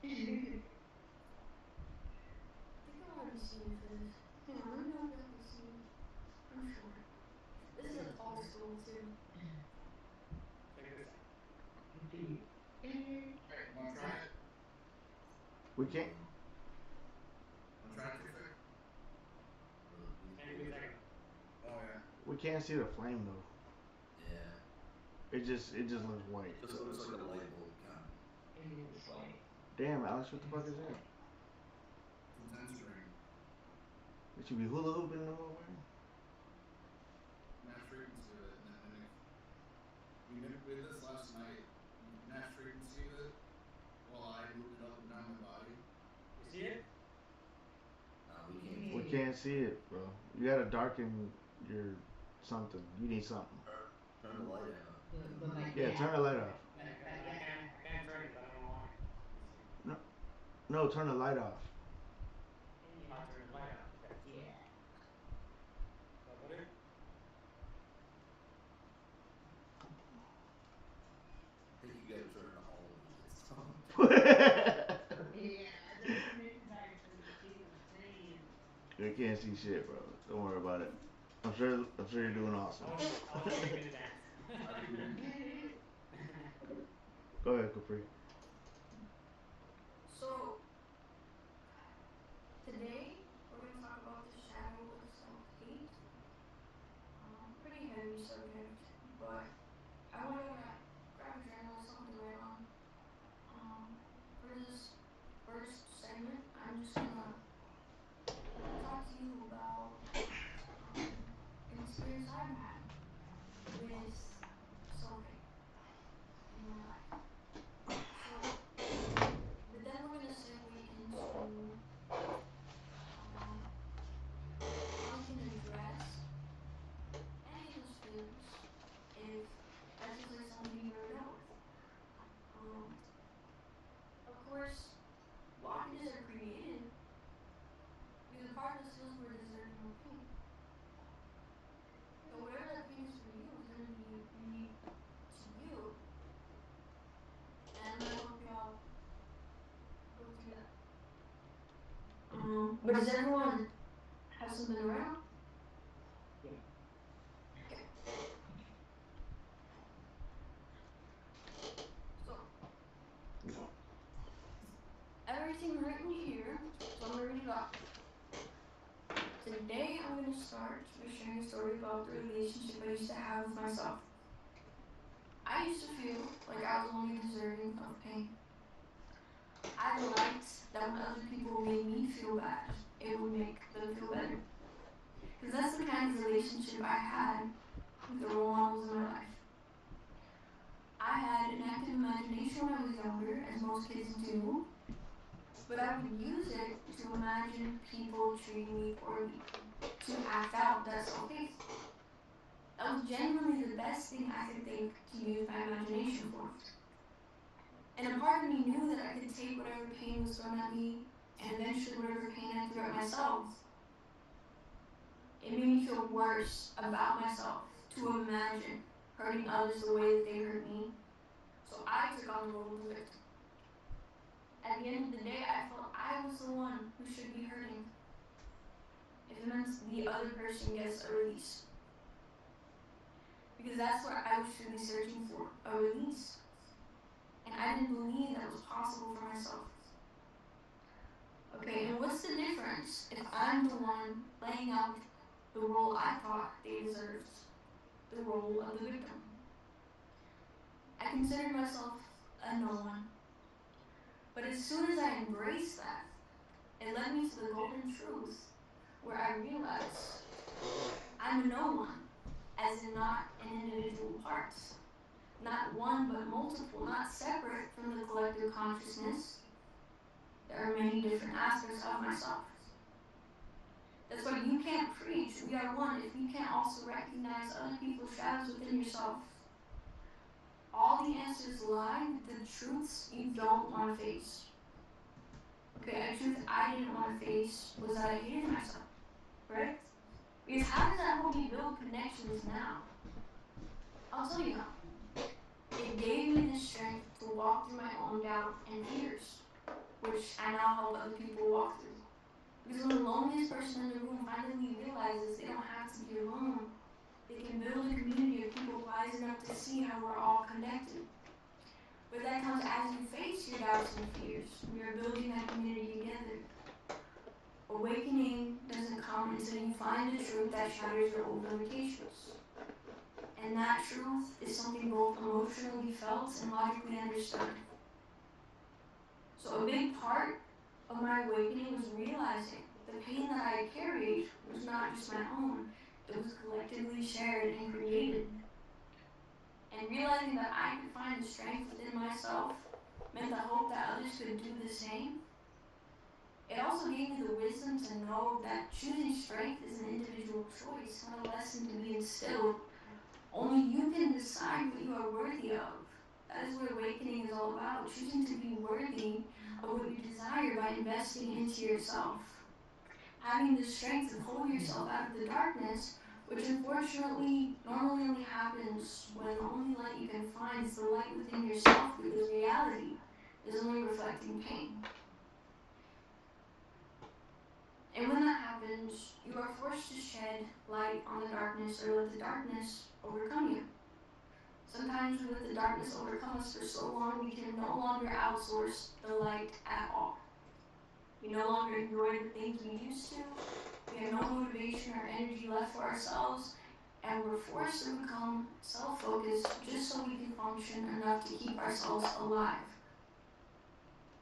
I think I already seen this. Hang on, let me know if y'all can see. I'm sure. This is an old school too. Hey, wanna try it? We can't. Wanna try it, Tiffany? Oh yeah. We can't see the flame though. Yeah. It just looks white. Just looks like a light bulb kind of. Damn, Alex, what the fuck is that? Intense ring. It should be hula hooping in the whole way. Match frequency of it, and if we did this last night, match frequency of it while I moved it up and down my body. You see it? We can't. We can't see it, bro. You gotta darken your something. You need something. Turn the light out. Yeah, turn the light off. I can't turn it, but I don't know why. No, turn the light off. I'll turn the light out. Okay. Yeah. So I put it? I think you gotta turn all of it. You can't see shit, bro. Don't worry about it. I'm sure you're doing awesome. I'll make it dance. Go ahead, Capri. So, today we're going to talk about the shadow of self-hate. Pretty heavy subject, but I want to grab a journal, something to write on. For this first segment, I'm just going to talk to you about an experience I've had with self-hate in my life. Of course, blockages are created because a part of us feels we're deserving of pain. So whatever that pain is for you is going to be unique to you. And I'm going to help y'all go through that. But does everyone have something to write on? Okay. So, everything written here, so I'm going to read it off. Today I'm going to start by sharing a story about the relationship I used to have with myself. I used to feel like I was only deserving of pain. I liked that when other people made me feel bad, it would make them feel better. Because that's the kind of relationship I had with the role models in my life. I had an active imagination when I was younger, as most kids do, but I would use it to imagine people treating me poorly, to act out that self-hate. That was genuinely the best thing I could think to use my imagination for. And a part of me knew that I could take whatever pain was thrown at me, and eventually whatever pain I threw at myself. It made me feel worse about myself to imagine hurting others the way that they hurt me. So I took on the role of the victim. At the end of the day, I felt I was the one who should be hurting if it meant the other person gets a release. Because that's what I was truly searching for, a release. And I didn't believe that was possible for myself. Okay, and what's the difference if I'm the one playing out the role I thought they deserved, the role of the victim? I considered myself a no one. But as soon as I embraced that, it led me to the golden truth where I realized I'm a no one, as in not an individual part. Not one, but multiple, not separate from the collective consciousness. There are many different aspects of myself. That's why you can't preach, we are one, if you can't also recognize other people's shadows within yourself. All the answers lie with the truths you don't want to face. Okay, a truth I didn't want to face was that I hated myself, right? Because how does that help me build connections now? I'll tell you how. It gave me the strength to walk through my own doubt and fears, which I now help other people walk through. Because when the loneliest person in the room finally realizes they don't have to be alone, they can build a community of people wise enough to see how we're all connected. But that comes as you face your doubts and fears. We are building that community together. Awakening doesn't come until you find the truth that shatters your old limitations. And that truth is something both emotionally felt and logically understood. So a big part of my awakening was realizing the pain that I carried was not just my own, it was collectively shared and created. And realizing that I could find the strength within myself meant the hope that others could do the same. It also gave me the wisdom to know that choosing strength is an individual choice, not a lesson to be instilled. Only you can decide what you are worthy of. That is what awakening is all about, choosing to be worthy of what you desire by investing into yourself. Having the strength to pull yourself out of the darkness, which unfortunately normally only happens when the only light you can find is the light within yourself, because reality is only reflecting pain. And when that happens, you are forced to shed light on the darkness or let the darkness overcome you. Sometimes we let the darkness overcome us for so long we can no longer outsource the light at all. We no longer enjoy the things we used to. We have no motivation or energy left for ourselves, and we're forced to become self-focused just so we can function enough to keep ourselves alive.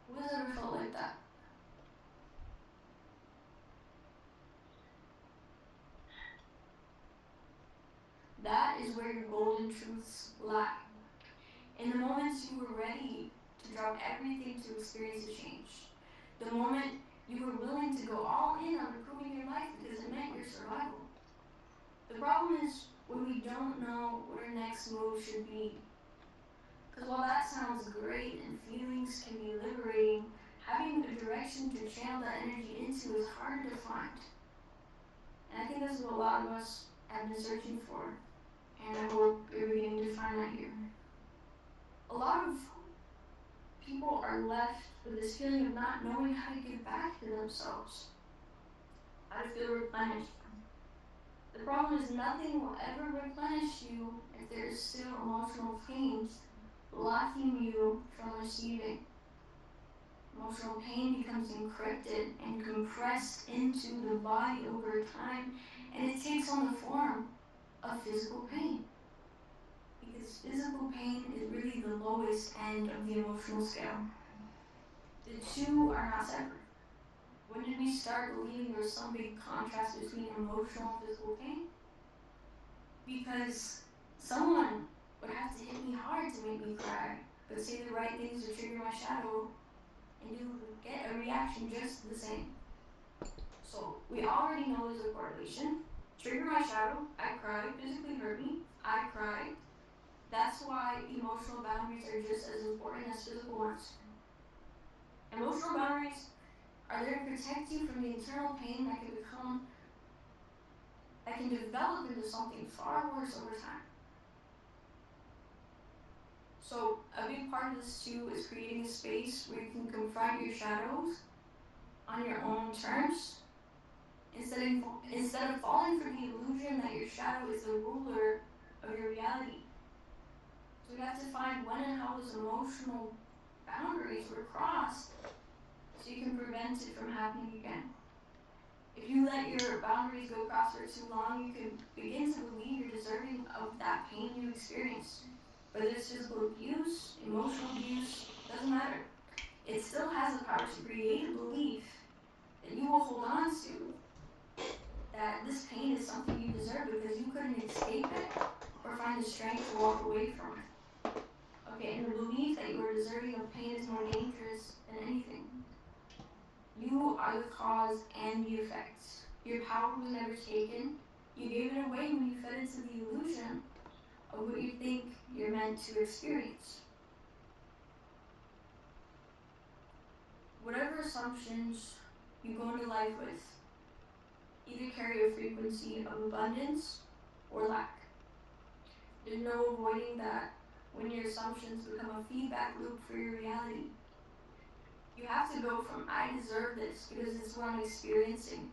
Who has ever felt like that? That is where your golden truths lie. In the moments you were ready to drop everything to experience a change. The moment you were willing to go all in on improving your life because it meant your survival. The problem is when we don't know what our next move should be. Because while that sounds great and feelings can be liberating, having a direction to channel that energy into is hard to find. And I think this is what a lot of us have been searching for, and I hope you're beginning to find that here. A lot of people are left with this feeling of not knowing how to give back to themselves, how to feel replenished. The problem is nothing will ever replenish you if there is still emotional pains blocking you from receiving. Emotional pain becomes encrypted and compressed into the body over time, and it takes on the form of physical pain. Because physical pain is really the lowest end of the emotional scale. The two are not separate. When did we start believing there was some big contrast between emotional and physical pain? Because someone would have to hit me hard to make me cry, but say the right things to trigger my shadow, and you get a reaction just the same. So we already know there's a correlation. Trigger my shadow, I cry, physically hurt me, I cry. That's why emotional boundaries are just as important as physical ones. Emotional boundaries are there to protect you from the internal pain that can develop into something far worse over time. So a big part of this too is creating a space where you can confront your shadows on your own terms, instead of falling for the illusion that your shadow is the ruler of your reality. So we have to find when and how those emotional boundaries were crossed so you can prevent it from happening again. If you let your boundaries go across for too long, you can begin to believe you're deserving of that pain you experienced. Whether it's physical abuse, emotional abuse, doesn't matter. It still has the power to create a belief that you will hold on to, that this pain is something you deserve because you couldn't escape it or find the strength to walk away from it. Okay, and the belief that you are deserving of pain is more dangerous than anything. You are the cause and the effect. Your power was never taken. You gave it away when you fed into the illusion of what you think you're meant to experience. Whatever assumptions you go into life with either carry a frequency of abundance or lack. There's no avoiding that when your assumptions become a feedback loop for your reality. You have to go from I deserve this because it's what I'm experiencing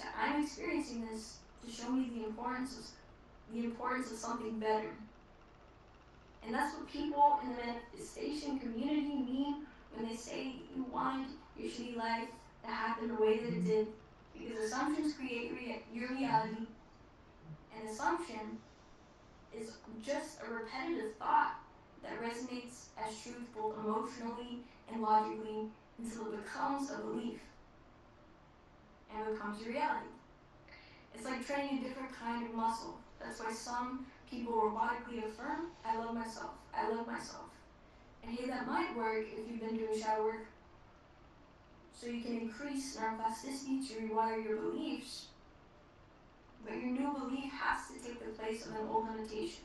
to I'm experiencing this to show me the importance of something better. And that's what people in the manifestation community mean when they say you want your shitty life to happen the way that it did. Because assumptions create your reality, and assumption is just a repetitive thought that resonates as truth both emotionally and logically until it becomes a belief and becomes your reality. It's like training a different kind of muscle. That's why some people robotically affirm, I love myself, I love myself. And hey, that might work if you've been doing shadow work. So you can increase neuroplasticity to rewire your beliefs. But your new belief has to take the place of an old limitation.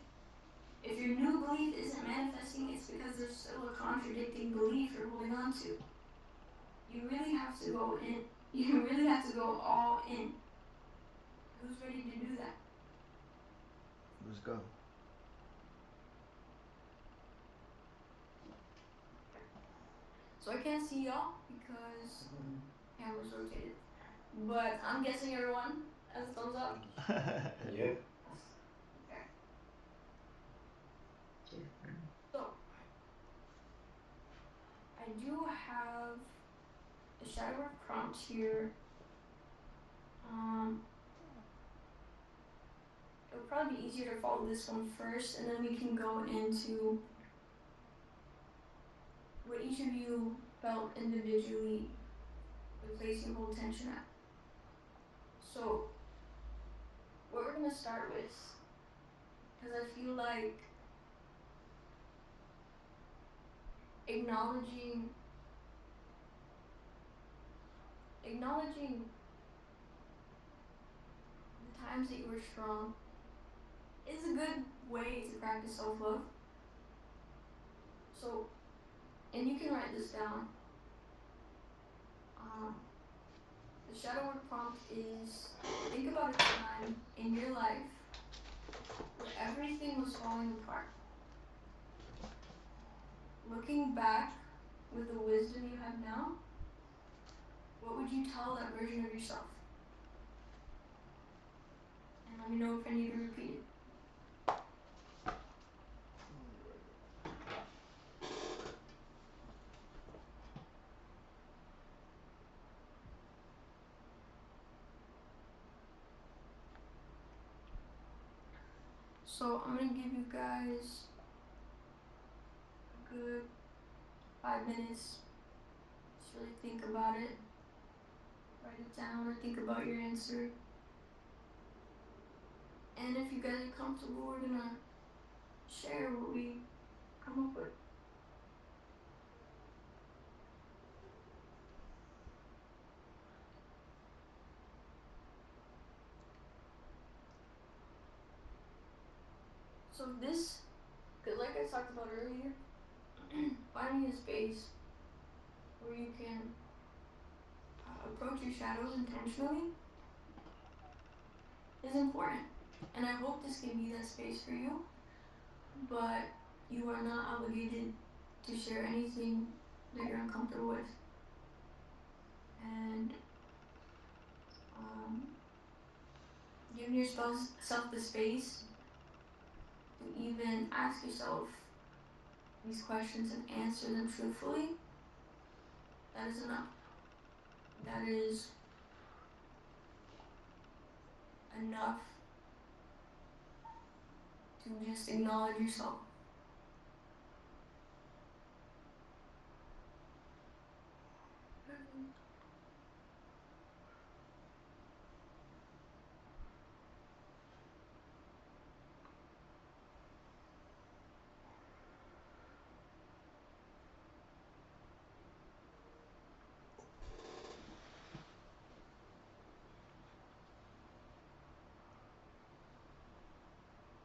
If your new belief isn't manifesting, it's because there's still a contradicting belief you're holding on to. You really have to go in. You really have to go all in. Who's ready to do that? Let's go. So I can't see y'all because camera's rotated. But I'm guessing everyone has a thumbs up. Yep. Okay. So I do have a shadow work prompt here. It would probably be easier to follow this one first, and then we can go into what each of you felt individually the place you hold tension at. So what we're gonna start with, because I feel like acknowledging the times that you were strong is a good way to practice self-love. So, and you can write this down. The shadow work prompt is, think about a time in your life where everything was falling apart. Looking back with the wisdom you have now, what would you tell that version of yourself? And let me know if I need to repeat it. So I'm gonna give you guys a good 5 minutes. Just really think about it. Write it down or think about your answer. And if you guys are comfortable, we're gonna share what we come up with. So this, cause like I talked about earlier, finding a space where you can approach your shadows intentionally is important. And I hope this can be that space for you, but you are not obligated to share anything that you're uncomfortable with. And giving yourself the space to even ask yourself these questions and answer them truthfully, that is enough. That is enough to just acknowledge yourself.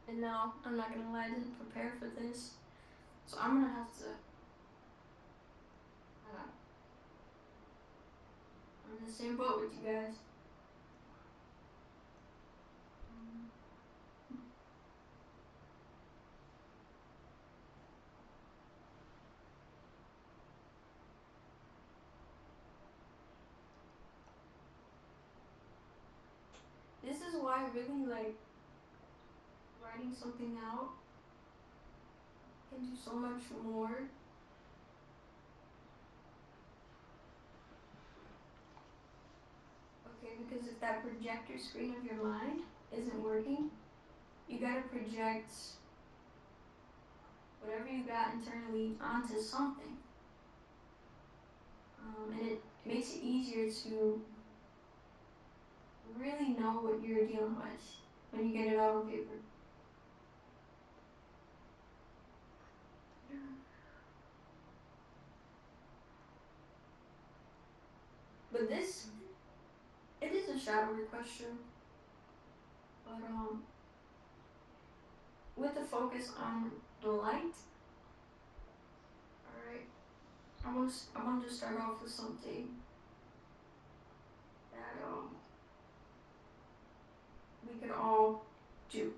And now, I'm not gonna lie, I didn't prepare for this. So I'm gonna have to, I'm in the same boat with you guys. This is why I really like writing something out can do so much more. Okay, because if that projector screen of your mind isn't working, you gotta project whatever you got internally onto something. And it makes it easier to really know what you're dealing with when you get it out on paper. But this, it is a shadowy question, but with the focus on the light. All right, I want to start off with something that we could all do.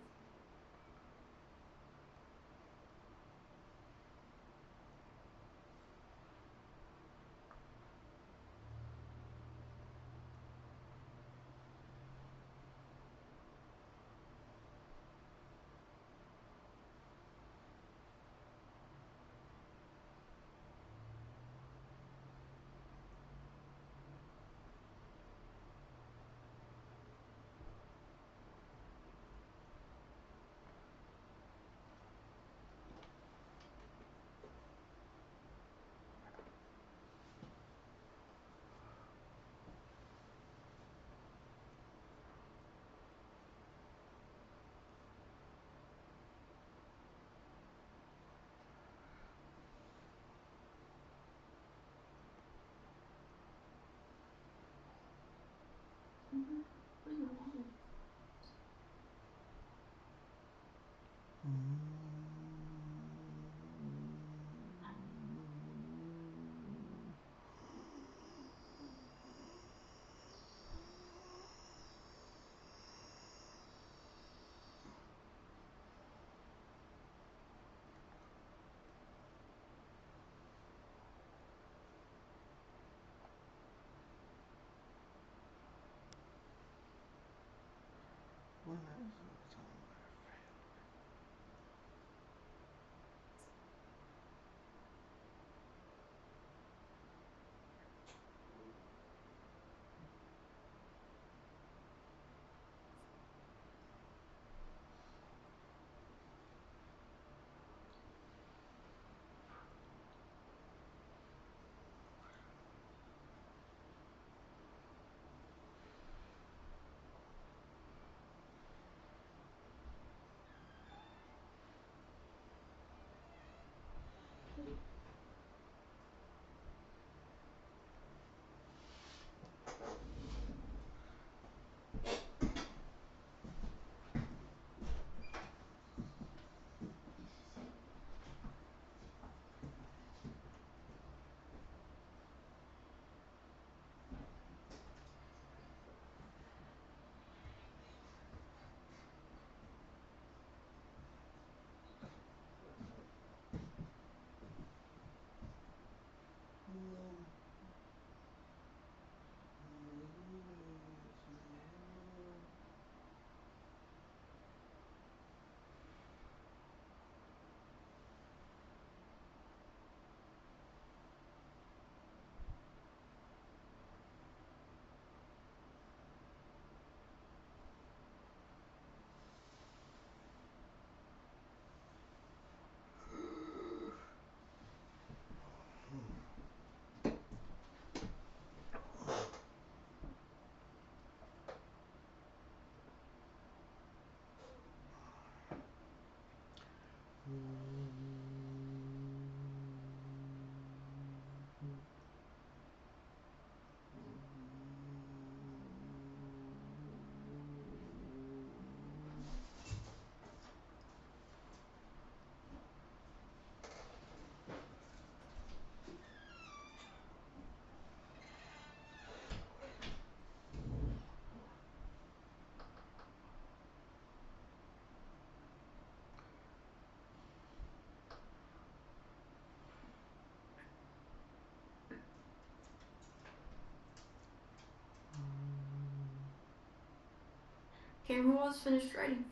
Okay, who else finished writing?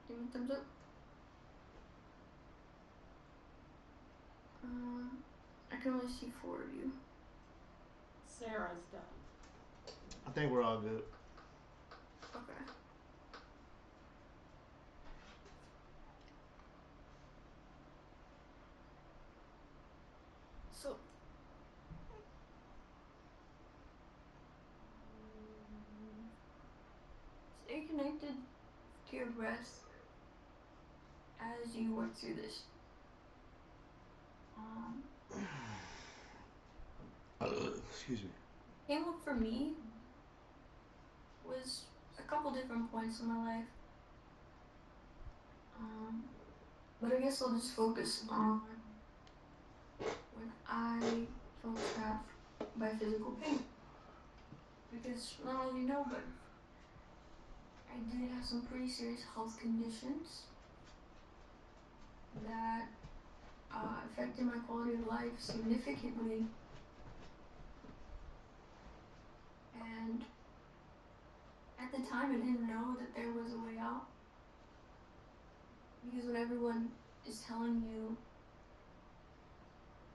Give me a thumbs up. I can only see 4 of you. Sarah's done. I think we're all good. Okay. So, stay connected to your breath as you work through this. Excuse me. Came up for me was a couple different points in my life. But I guess I'll just focus on when I felt trapped by physical pain. Because not only know, but I did have some pretty serious health conditions that affected my quality of life significantly. And at the time, I didn't know that there was a way out. Because when everyone is telling you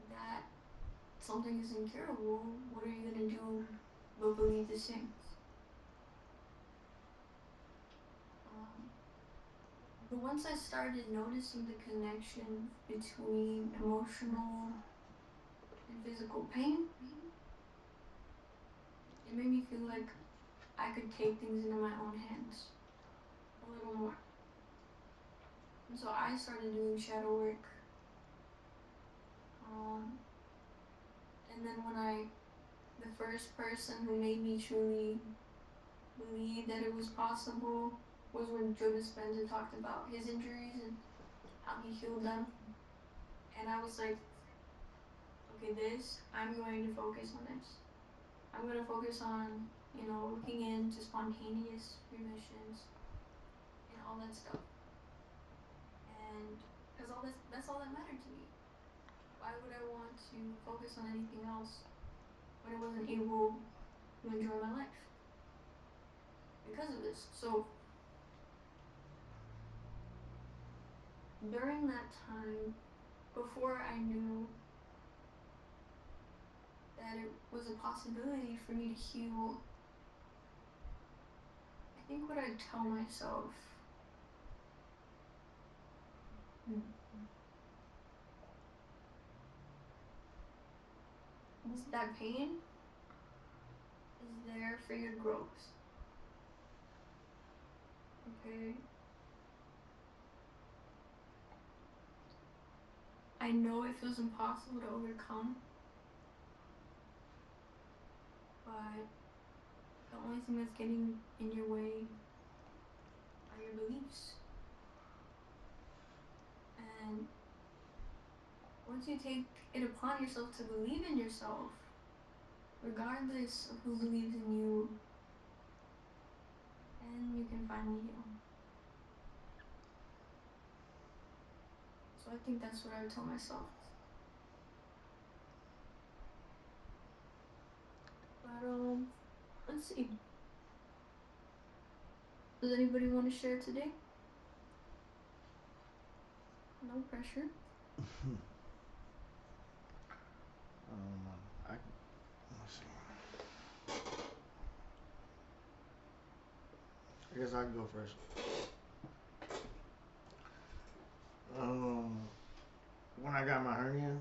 that something is incurable, what are you gonna do but believe the same? But once I started noticing the connection between emotional and physical pain, it made me feel like I could take things into my own hands a little more. And so I started doing shadow work. And then the first person who made me truly believe that it was possible was when Joe Dispenza talked about his injuries and how he healed them. And I was like, okay, I'm going to focus on this. I'm going to focus on, looking into spontaneous remissions and all that stuff. And because that's all that mattered to me. Why would I want to focus on anything else when I wasn't able to enjoy my life? Because of this. So during that time, before I knew that it was a possibility for me to heal, I think what I'd tell myself is that pain is there for your growth. Okay? I know it feels impossible to overcome, but the only thing that's getting in your way are your beliefs. And once you take it upon yourself to believe in yourself, regardless of who believes in you, then you can finally heal. So I think that's what I would tell myself. But let's see. Does anybody want to share today? No pressure. Let's see. I guess I can go first. When I got my hernia,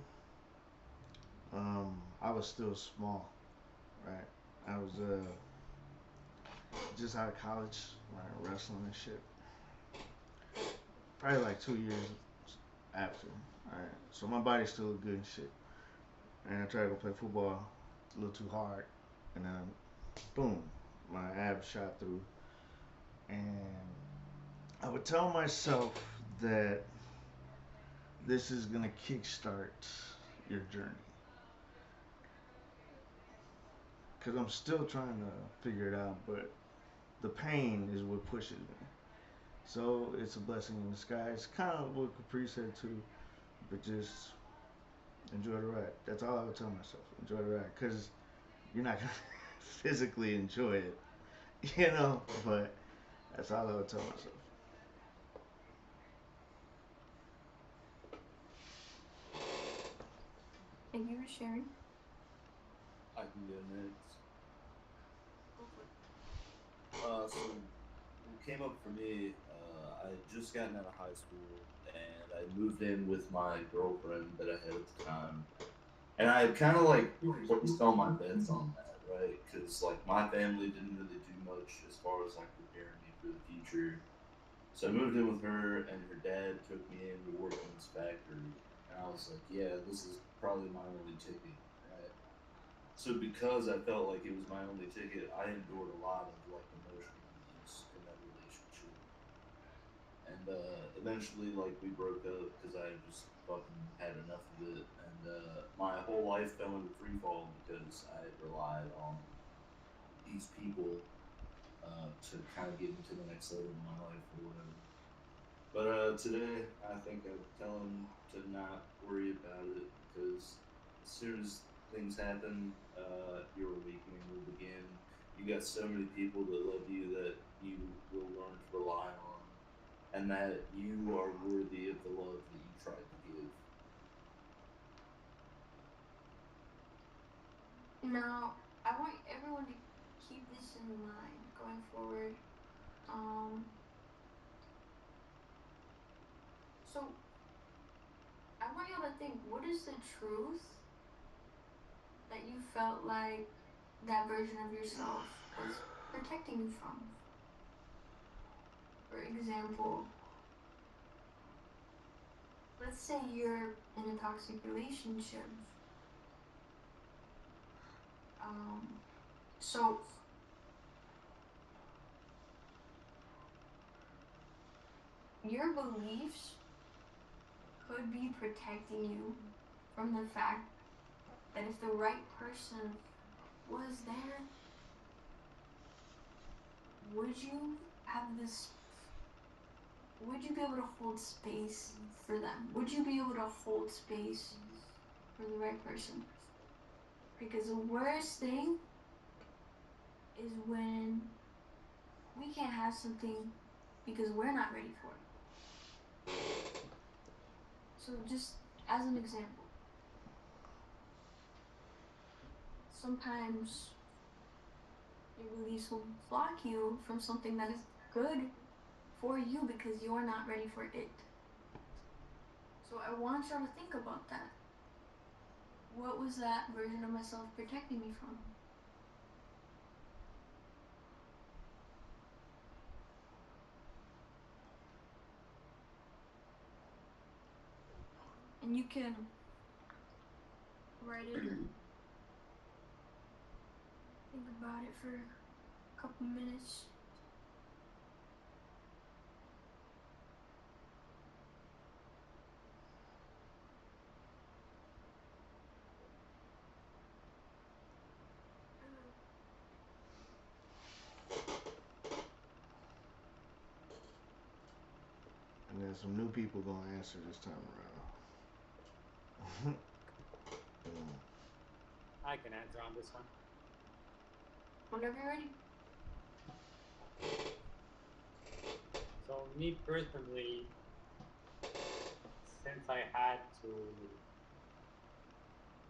I was still small, right? I was just out of college, like wrestling and shit. probably like 2 years after. Alright, so my body's still good and shit. And I tried to go play football a little too hard, and then boom, my abs shot through. And I would tell myself that this is gonna kickstart your journey, because I'm still trying to figure it out, but the pain is what pushes me. So it's a blessing in disguise. Kind of what Capri said too, but just enjoy the ride. That's all I would tell myself. Enjoy the ride, because you're not gonna physically enjoy it, you know. But that's all I would tell myself. Thank you for sharing. I can go next. Go for it. So what came up for me, I had just gotten out of high school and I moved in with my girlfriend that I had at the time. And I had kind of like placed all my bets on that, right? Because like my family didn't really do much as far as like preparing me for the future. So I moved in with her, and her dad took me in to work in this factory. And I was like, yeah, this is probably my only ticket, right? So because I felt like it was my only ticket, I endured a lot of like emotional abuse in that relationship. And eventually, like we broke up because I just fucking had enough of it, and my whole life fell into free fall because I had relied on these people to kind of get me to the next level of my life or whatever. But today, I think I would tell him to not worry about it because as soon as things happen, your awakening will begin. You got so many people that love you that you will learn to rely on, and that you are worthy of the love that you tried to give. Now, I want everyone to keep this in mind going forward. Um, so I want y'all to think, what is the truth that you felt like that version of yourself was protecting you from? For example, let's say you're in a toxic relationship. So your beliefs could be protecting you from the fact that if the right person was there, would you have this, would you be able to hold space for them? Would you be able to hold space for the right person? Because the worst thing is when we can't have something because we're not ready for it. So just as an example, sometimes your beliefs will block you from something that is good for you because you're not ready for it. So I want y'all to think about that. What was that version of myself protecting me from? And you can write it or think about it for a couple minutes. And then some new people gonna answer this time around. I can answer on this one. Whenever you're ready. So me personally, since I had to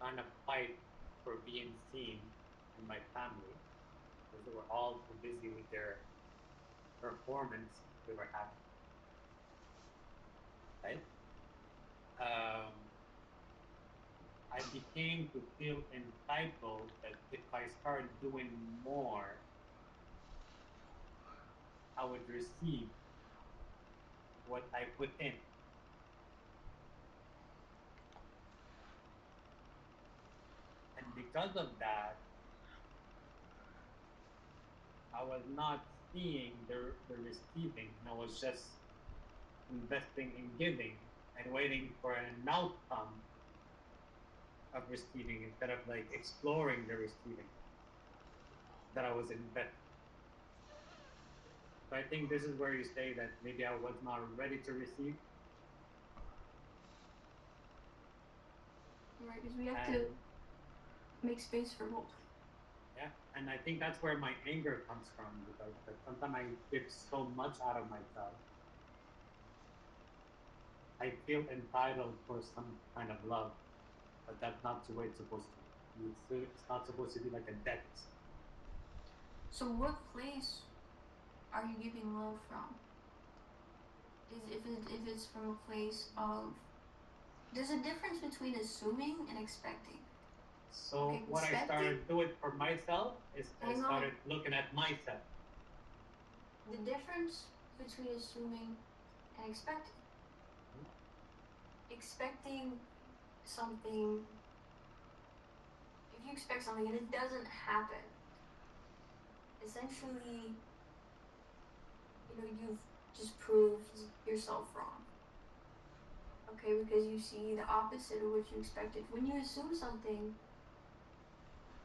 kind of fight for being seen in my family, because they were all too busy with their performance they were having, right? Um, I became to feel entitled that if I started doing more, I would receive what I put in. And because of that, I was not seeing the receiving, and I was just investing in giving and waiting for an outcome of receiving instead of like exploring the receiving that I was investing. So I think this is where you say that maybe I was not ready to receive. Right, because we have to make space for both. Yeah, and I think that's where my anger comes from, because sometimes I give so much out of myself. I feel entitled for some kind of love, but that's not the way it's supposed to be. It's not supposed to be like a debt. So what place are you giving love from? If it's from a place of, there's a difference between assuming and expecting. So Okay, what I started doing for myself is I started looking at myself. The difference between assuming and expecting. Expecting something, if you expect something and it doesn't happen, essentially, you've just proved yourself wrong. Okay, because you see the opposite of what you expected. When you assume something,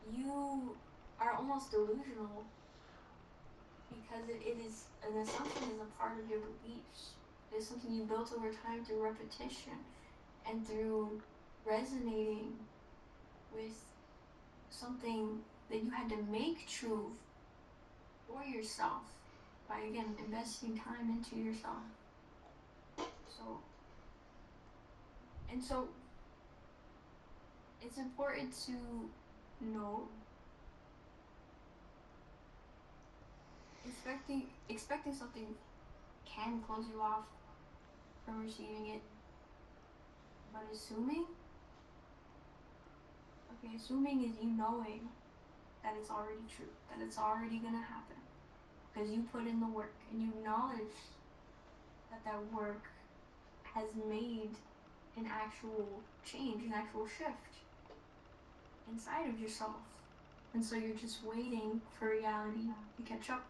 you are almost delusional, because it is, an assumption is a part of your beliefs. It is something you built over time through repetition and through resonating with something that you had to make true for yourself by, again, investing time into yourself. So it's important to know expecting something can close you off from receiving it, but assuming is you knowing that it's already true, that it's already gonna happen, because you put in the work and you acknowledge that work has made an actual change, an actual shift inside of yourself. And so you're just waiting for reality to catch up.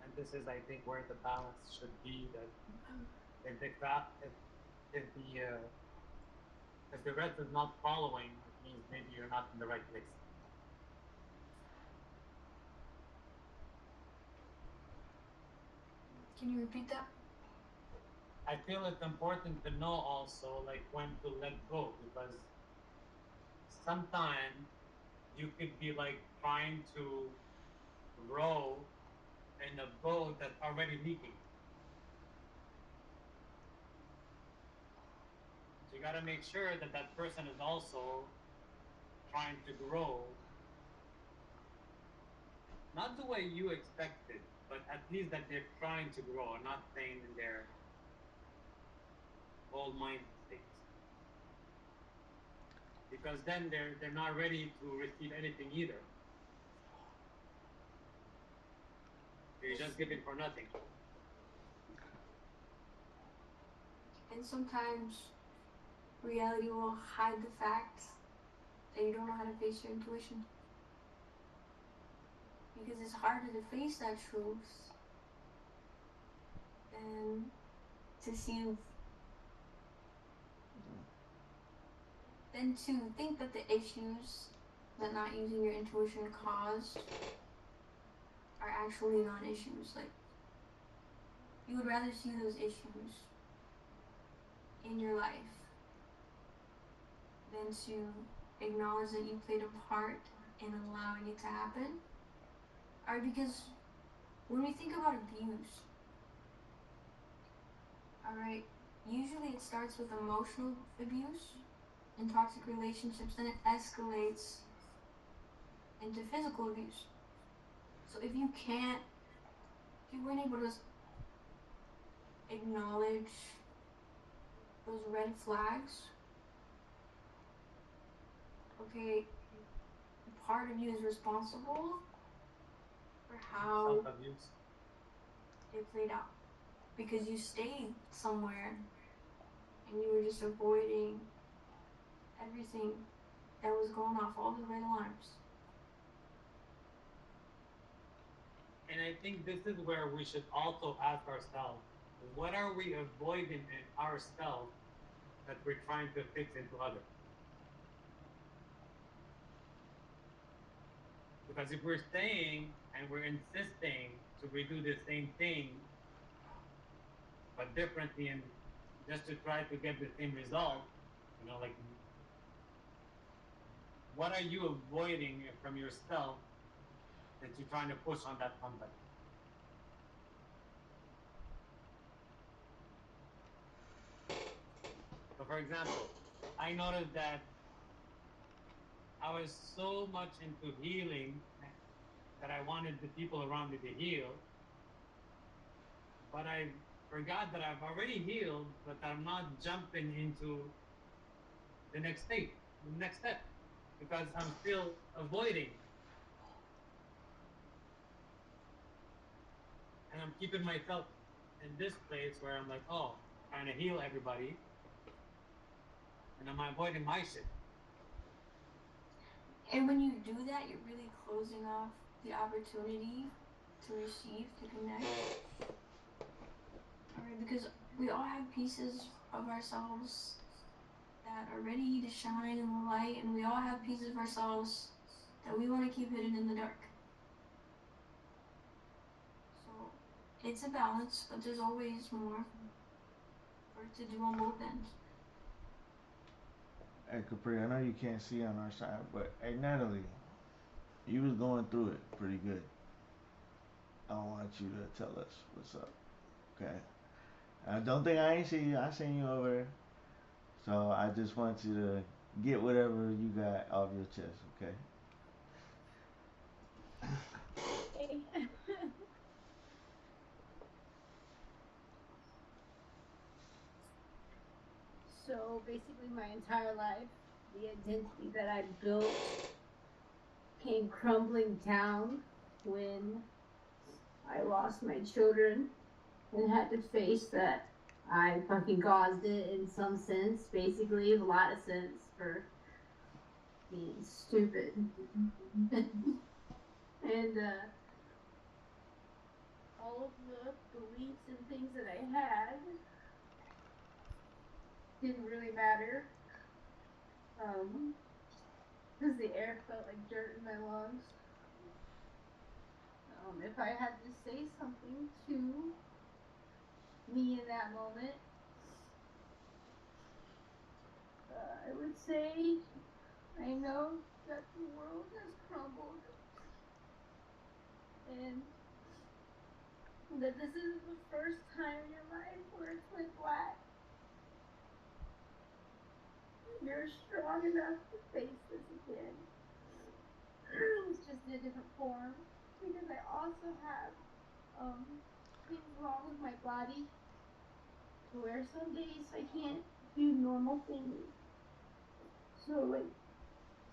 And this is, I think, where the balance should be. That if the rest is not following, it means maybe you're not in the right place. Can you repeat that? I feel it's important to know also, like, when to let go, because sometimes you could be like trying to row in a boat that's already leaking. So you got to make sure that that person is also trying to grow, not the way you expected, but at least that they're trying to grow, not staying in their old mind state. Because then they're not ready to receive anything either. You're just giving for nothing. And sometimes reality will hide the fact that you don't know how to face your intuition. Because it's harder to face that truth than to think that the issues that not using your intuition caused are actually non-issues. Like, you would rather see those issues in your life than to acknowledge that you played a part in allowing it to happen. Alright, because when we think about abuse, alright, usually it starts with emotional abuse in toxic relationships, then it escalates into physical abuse. So if you weren't able to acknowledge those red flags, okay, part of you is responsible for how Self-abuse. it played out. Because you stayed somewhere and you were just avoiding everything that was going off, all the red alarms. And I think this is where we should also ask ourselves, what are we avoiding in ourselves that we're trying to fix into others? Because if we're staying and we're insisting to redo the same thing, but differently, and just to try to get the same result, you know, like, what are you avoiding from yourself that you're trying to push on that somebody? So, for example, I noticed that I was so much into healing that I wanted the people around me to heal, but I forgot that I've already healed, but I'm not jumping into the next state, the next step, because I'm still avoiding. And I'm keeping myself in this place where I'm like, oh, trying to heal everybody, and I'm avoiding my shit. And when you do that, you're really closing off the opportunity to receive, to connect. Alright, because we all have pieces of ourselves that are ready to shine in the light, and we all have pieces of ourselves that we want to keep hidden in the dark. So it's a balance, but there's always more for it to do on both ends. Hey Capri, I know you can't see on our side, but hey Natalie, you was going through it pretty good. I want you to tell us what's up, okay? I don't think I ain't seen you. I seen you over there. So I just want you to get whatever you got off your chest, okay? Okay. So basically my entire life, the identity that I built came crumbling down when I lost my children and had to face that I fucking caused it in some sense, basically, a lot of sense for being stupid. And all of the beliefs and things that I had didn't really matter. Because the air felt like dirt in my lungs. If I had to say something to me in that moment, I would say, I know that the world has crumbled and that this is the first time in your life where it's went black. You're strong enough to face this again. It's just in a different form. Because I also have things wrong with my body to where some days I can't do normal things. So like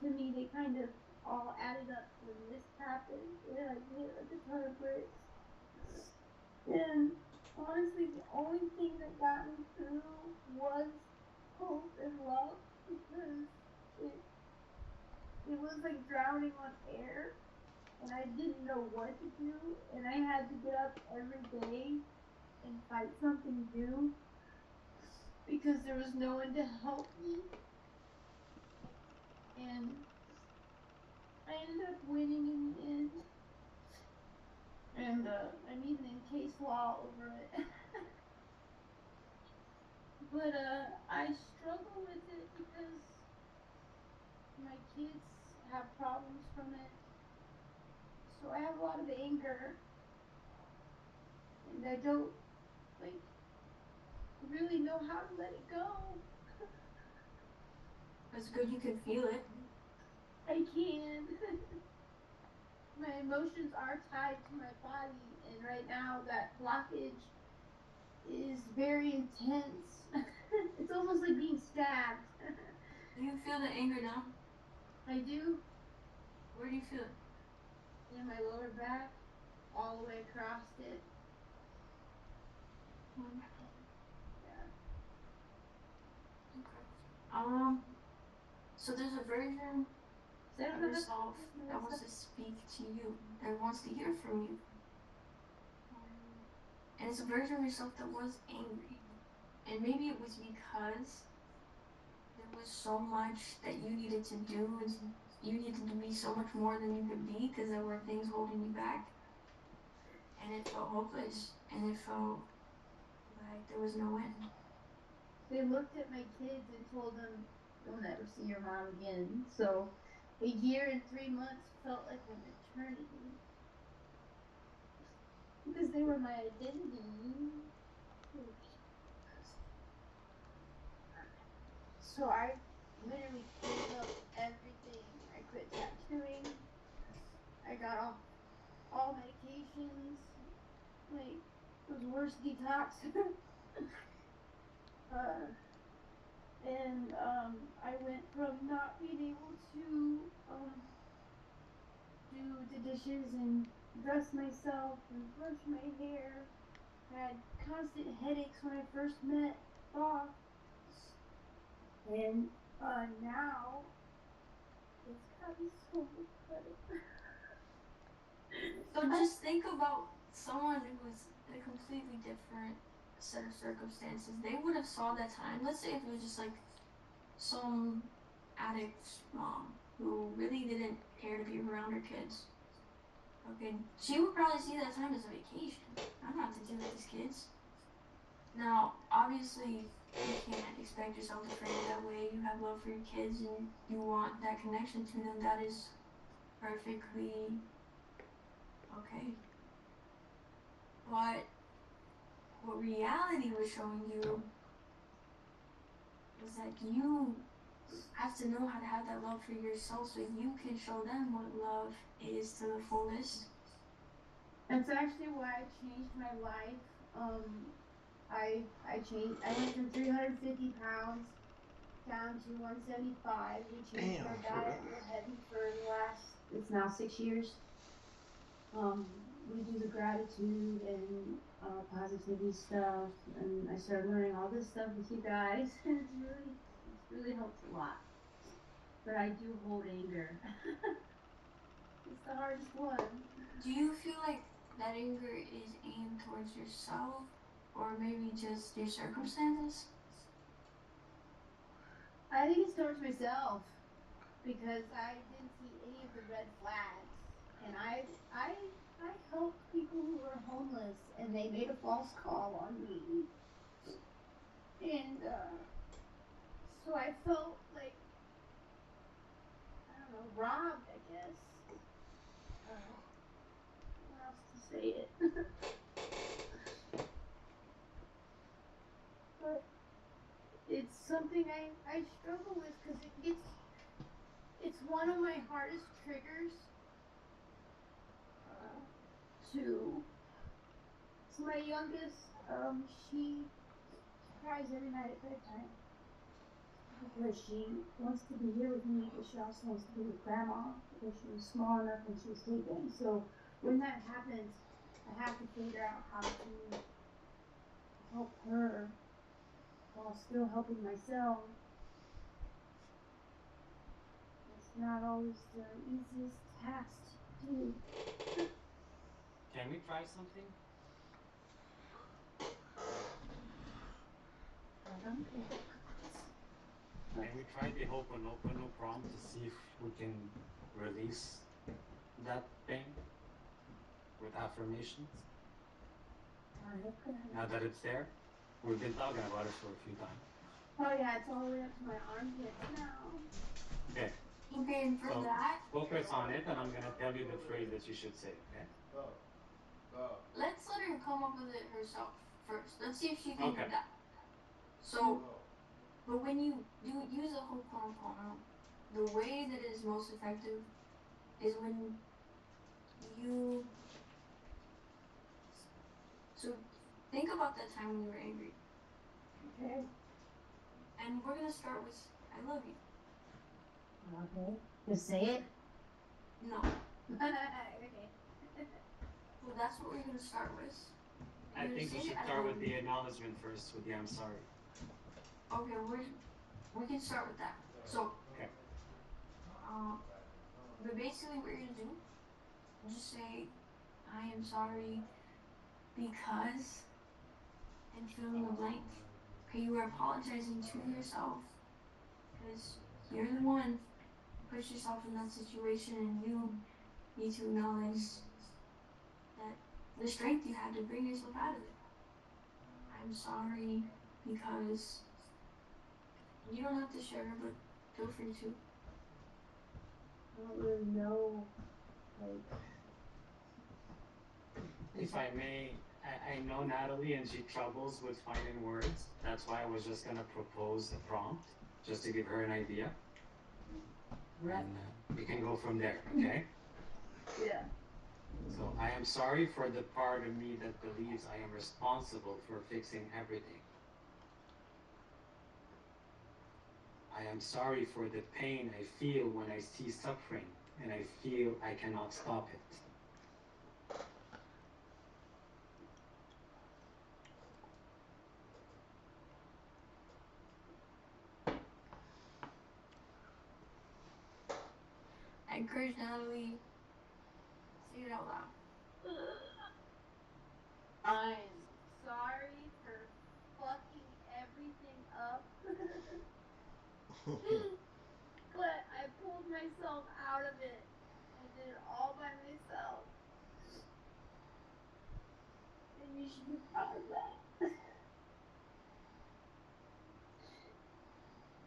to me they kind of all added up when this happened. It like hit like a ton of bricks. And honestly the only thing that got me through was hope and love, because it was like drowning on air. And I didn't know what to do, and I had to get up every day and fight something new because there was no one to help me. And I ended up winning in the end. And I'm even in case law over it. But I struggle with it because my kids have problems from it. So I have a lot of anger. And I don't like really know how to let it go. It's good you can feel it. I can. My emotions are tied to my body, and right now that blockage is very intense. It's almost like being stabbed. Do you feel the anger now? I do. Where do you feel? In my lower back, all the way across it. Yeah. Okay. So there's a version of yourself that wants to speak to you, that wants to hear from you. And it's a version of yourself that was angry. And maybe it was because there was so much that you needed to do, and you needed to be so much more than you could be because there were things holding you back. And it felt hopeless, and it felt like there was no end. They looked at my kids and told them, "You'll never see your mom again." So a year and 3 months felt like an eternity. Because they were my identity. So I literally gave up everything. I quit tattooing. I got off all medications. Like, it was the worst detox. I went from not being able to do the dishes and dress myself and brush my hair. I had constant headaches when I first met Bob. And now it's gotten so much better. So just think about someone who was in a completely different set of circumstances. They would have saw that time. Let's say if it was just like some addict's mom who really didn't care to be around her kids. Okay, she would probably see that time as a vacation. I don't have to deal with these kids. Now, obviously, you can't expect yourself to frame it that way. You have love for your kids and you want that connection to them. That is perfectly okay. But what reality was showing you was that you have to know how to have that love for yourself so you can show them what love is to the fullest. That's actually why I changed my life. I went from 350 pounds down to 175. We changed our diet real heavy for the last, it's now 6 years. We do the gratitude and positivity stuff, and I started learning all this stuff with you guys, and it's really helped a lot. But I do hold anger. It's the hardest one. Do you feel like that anger is aimed towards yourself, or maybe just your circumstances? I think it's towards myself, because I didn't see any of the red flags, and I helped people who were homeless, and they made a false call on me, and so I felt like, I don't know, robbed, I guess. How else to say it? But it's something I struggle with, because it's one of my hardest triggers so my youngest, she cries every night at bedtime because she wants to be here with me, but she also wants to be with grandma because she was small enough when she was taken. So when that happens, I have to figure out how to help her while still helping myself. It's not always the easiest task to do. Can we try something? Can we try the Ho'oponopono prompt to see if we can release that pain with affirmations? Now that it's there, we've been talking about it for a few times. Oh yeah, it's all the way up to my armpits now. Okay. Okay, and for So that, focus on it, and I'm gonna tell you the phrase that you should say. Okay. let's let her come up with it herself first. Let's see if she can Okay. do that. So, but when you use a Ho'oponopono, the way that it is most effective is when you. So, think about that time when you were angry. Okay. And we're gonna start with I love you. Okay. Just say it. No. Okay. Well, that's what we're gonna start with. I think we should start with the acknowledgement first, with the I'm sorry. Okay, we can start with that. So, Okay. but basically what you're gonna do, just say, I am sorry because, and fill in the blank. Okay, you are apologizing to yourself because you're the one who put yourself in that situation, and you need to acknowledge that the strength you had to bring yourself out of it. I'm sorry because you don't have to share, but feel free to. I don't really know, like, If I may, I know Natalie and she troubles with finding words. That's why I was just gonna propose a prompt, just to give her an idea. right? And we can go from there, okay? Yeah. So I am sorry for the part of me that believes I am responsible for fixing everything. I am sorry for the pain I feel when I see suffering and I feel I cannot stop it. I encourage Natalie, say it out loud. I'm sorry for fucking everything up. But I pulled myself out of it. I did it all by myself. And you should be proud of that.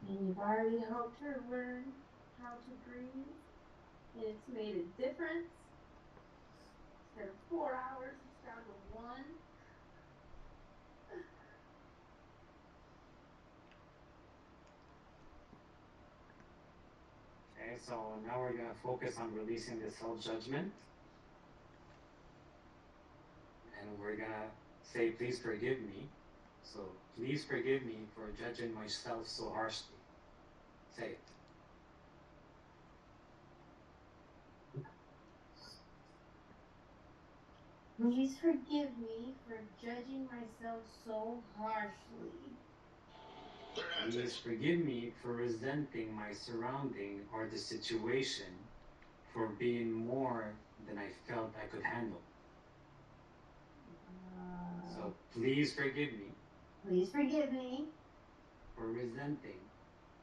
And you've already helped her learn how to breathe. And it's made a difference. Instead of 4 hours, it's down to 1. Okay, so now we're gonna focus on releasing the self-judgment. And we're gonna say, please forgive me. So, please forgive me for judging myself so harshly. Say it. Please forgive me for judging myself so harshly. Please forgive me for resenting my surrounding or the situation for being more than I felt I could handle. So please forgive me. Please forgive me for resenting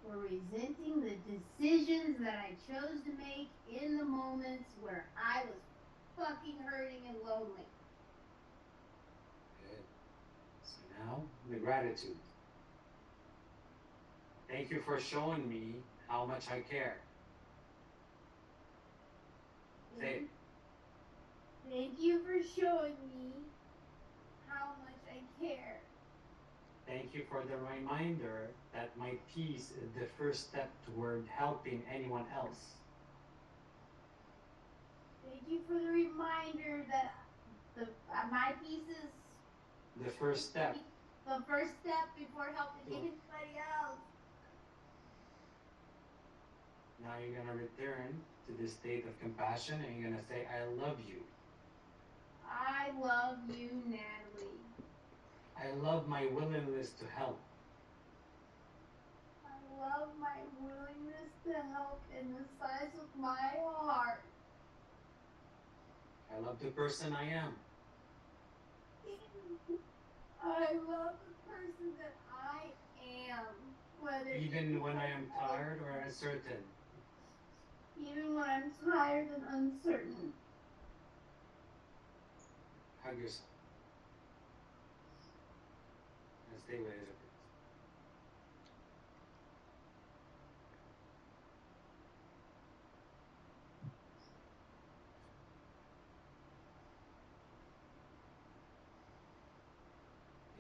the decisions that I chose to make in the moments where I was fucking hurting and lonely. Good. So now the gratitude. Thank you for showing me how much I care. Say it. Thank you for showing me how much I care. Thank you for the reminder that my peace is the first step toward helping anyone else. Thank you for the reminder that my peace is the first step. The first step before helping anybody else. Now you're going to return to this state of compassion and you're going to say, I love you. I love you, Natalie. I love my willingness to help. I love my willingness to help in the size of my heart. I love the person I am. I love the person that I am. Even when I am tired or uncertain. Even when I'm tired and uncertain. Hug yourself. And stay with it.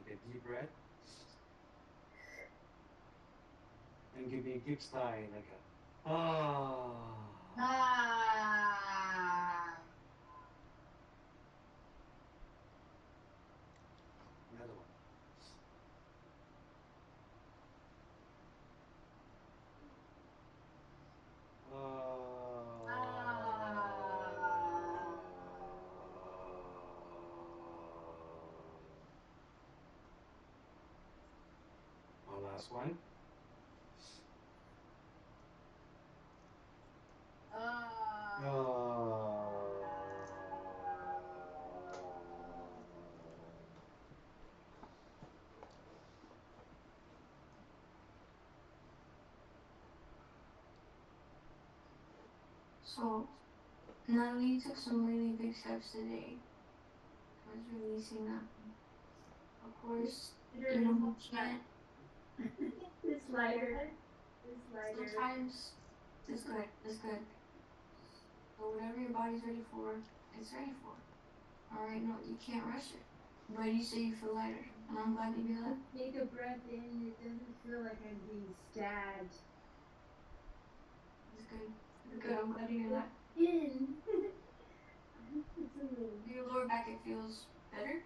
Take a deep breath. And give me a deep sigh, like a Another one. one. So, Natalie, you took some really big steps today towards releasing that. Of course, you know, you can't. This lighter. Sometimes it's good. It's good. So whatever your body's ready for, it's ready for. All right, no, you can't rush it. But you say you feel lighter, and I'm glad you feel that. Take a breath in. It doesn't feel like I'm being stabbed. It's good. It's good. I'm glad to hear that. In. Your lower back, it feels better.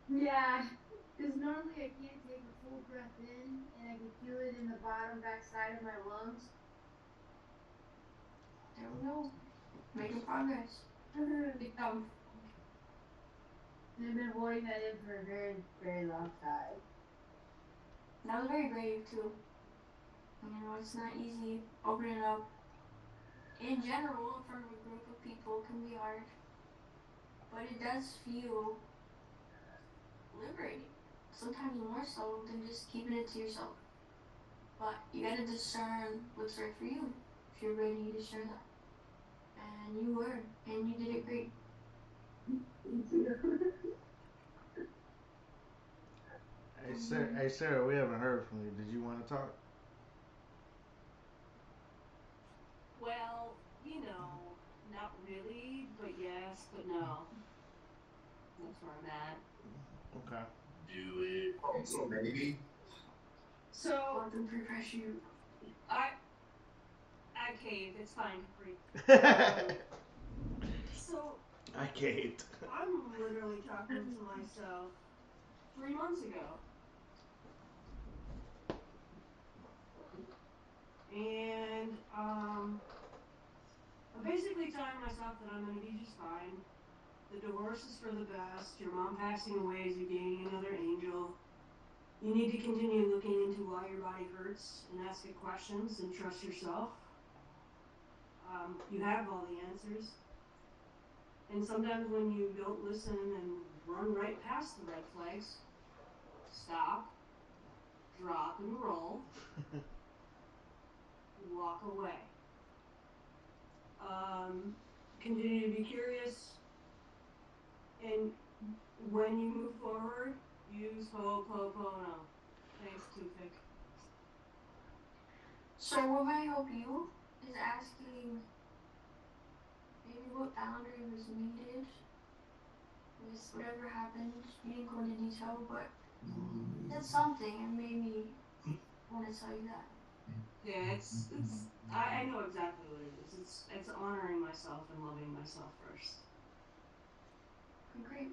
Yeah. Because normally I can't take a full breath in, and I can feel it in the bottom back side of my lungs. There we go. Making progress. Big time. I've been holding that in for a very, very long time. That was very brave too. You know, it's not easy opening up. In general, in front of a group of people can be hard. But it does feel liberating. Sometimes more so than just keeping it to yourself. But you gotta discern what's right for you if you're ready to share that. And you were, and you did it great. Hey Sarah, we haven't heard from you. Did you want to talk? Well, you know, not really, but yes, but no. That's where I'm at. Okay. Do it. Also, maybe. So, Want them to refresh you. I cave, it's fine, free. So, I can't. I'm literally talking to myself 3 months ago. And, I'm basically telling myself that I'm gonna be just fine. The divorce is for the best. Your mom passing away is you gaining another angel. You need to continue looking into why your body hurts and asking questions and trust yourself. You have all the answers. And sometimes when you don't listen and run right past the red flags, stop, drop and roll, walk away. Continue to be curious, and when you move forward, use Ho'oponopono. Thanks, Toothpick. So what might help you is asking maybe what boundary was needed with whatever happened. You didn't go into detail, but that's something, and made me want to tell you that. Yeah, I know exactly what it is. It's honoring myself and loving myself first. Great.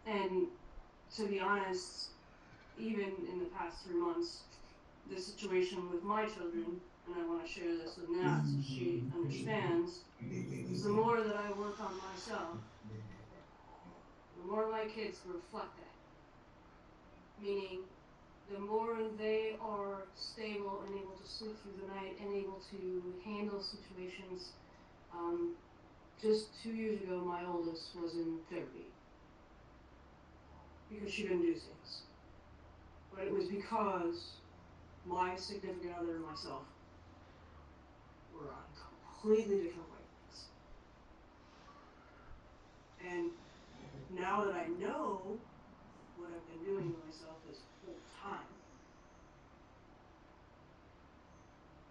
And to be honest, even in the past 3 months, the situation with my children, and I want to share this with Nat so she understands, is the more that I work on myself, the more my kids reflect that. Meaning, the more they are stable and able to sleep through the night and able to handle situations. Just 2 years ago, my oldest was in therapy because she couldn't do things. But it was because my significant other and myself were on completely different wavelengths. And now that I know what I've been doing to myself this whole time,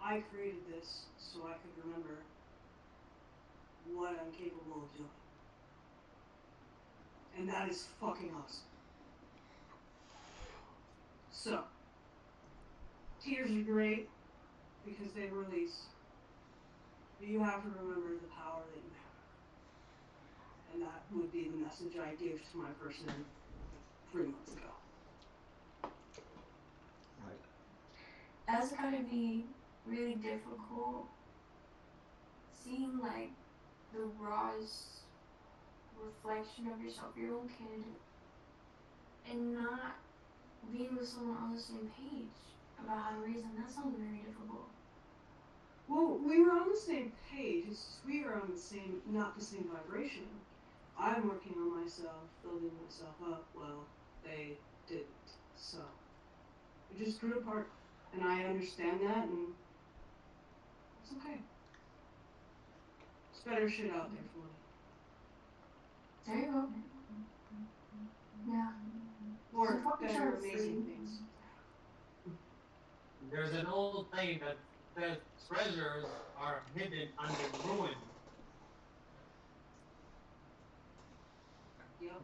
I created this so I could remember what I'm capable of doing. And that is fucking awesome. So, tears are great because they release. But you have to remember the power that you have. And that would be the message I gave to my person 3 months ago. Right. That's gotta be really difficult seeing like the rawest reflection of yourself, your own kid, and not being with someone on the same page. about how to raise them. That sounds very difficult. Well, we were on the same page. It's just we were on the same, not the same vibration. I'm working on myself, building myself up. Well, they didn't. So we just grew apart, and I understand that, and it's okay. It's better shit out there for me. There you go. Yeah. Or better amazing things. There's an old saying that says treasures are hidden under ruin. Yep.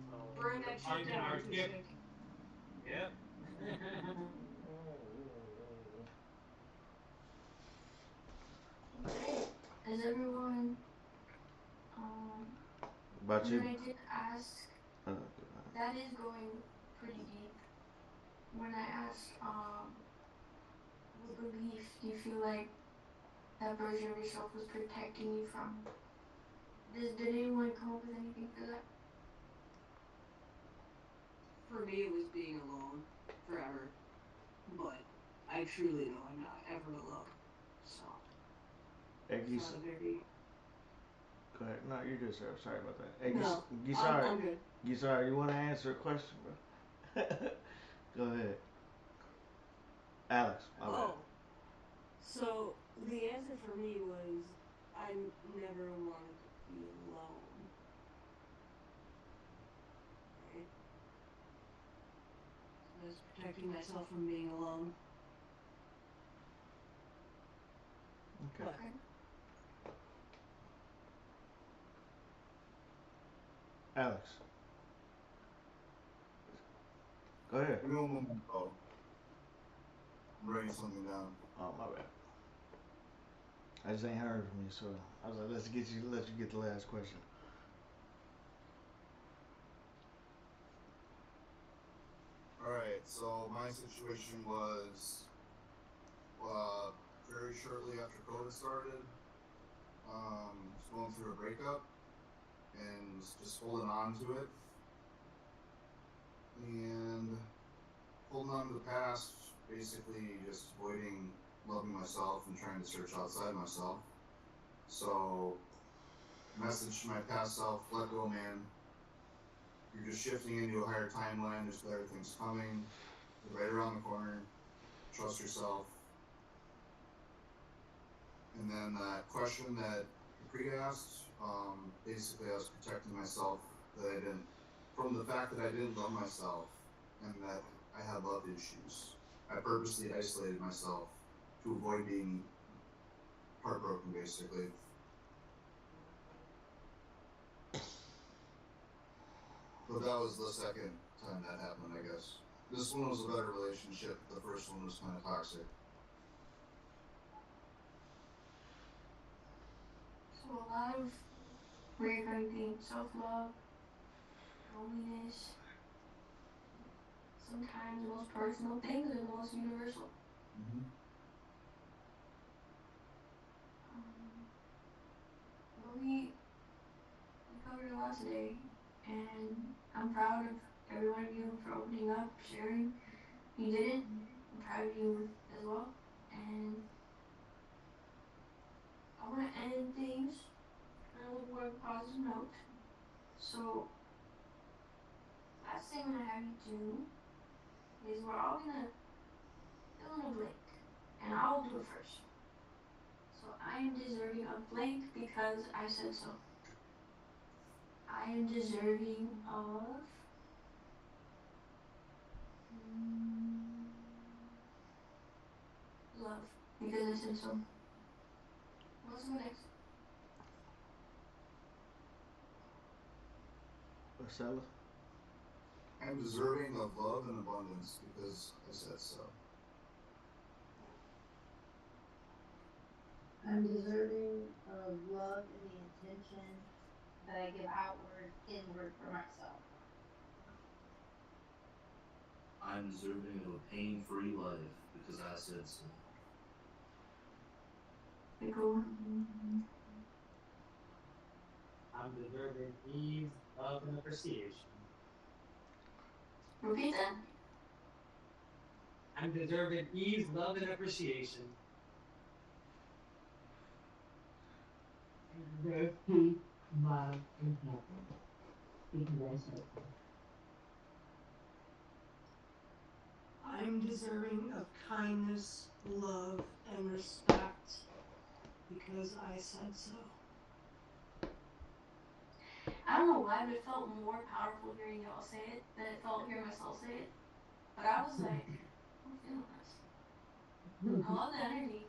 So, Burn that shit down. our gift. Yep. Is everyone, About you? when I did ask, that is going pretty deep. When I asked, what belief do you feel like that version of yourself was protecting you from? Did anyone come up with anything for that? For me, it was being alone forever. But I truly know I'm not ever alone. So. Hey, It's not a very. Go ahead. No, you're good, sir. Sorry about that. Hey, No, Gisar, I'm good. Gisar, you want to answer a question, bro? Go ahead. Alex, my bad. So the answer for me was I never wanted to be alone. Right? So I was protecting myself from being alone. Okay. Alex. Go ahead. Give me 1 moment, though. I'm writing something down. Oh, my bad. I just ain't heard from you, so I was like, let you get the last question. Alright, so my situation was very shortly after COVID started. Was going through a breakup and was just holding on to it. And holding on to the past, basically just avoiding loving myself and trying to search outside myself. So, message to my past self, let go, man. You're just shifting into a higher timeline, there's better things coming. They're right around the corner. Trust yourself. And then that question that Capri asked, basically I was protecting myself from the fact that I didn't love myself and that I had love issues. I purposely isolated myself to avoid being heartbroken, basically. But that was the second time that happened, I guess. This one was a better relationship. The first one was kind of toxic. So a lot of reconnecting self-love, loneliness, sometimes the most personal things are the most universal. Mm-hmm. But we covered a lot today, and I'm proud of every one of you for opening up, sharing. If you didn't, I'm proud of you as well. And I want to end things on a little more positive note. So, last thing I'm going to have you do is we're all going to fill in a blank, and I'll do it first. So I am deserving of blank because I said so. I am deserving of love because I said so. What's the next? Marcella? I'm deserving of love and abundance because I said so. I'm deserving of love and the attention that I give outward, inward for myself. I'm deserving of a pain-free life because I said so. Cool. I'm deserving ease, love, and appreciation. Repeat that. and deserved ease, love, and appreciation. I deserve peace, love, and happiness. Because I said so. I'm deserving of kindness, love, and respect because I said so. I don't know why, but it felt more powerful hearing y'all say it than it felt hearing myself say it. But I was like, I'm feeling this. I love the energy.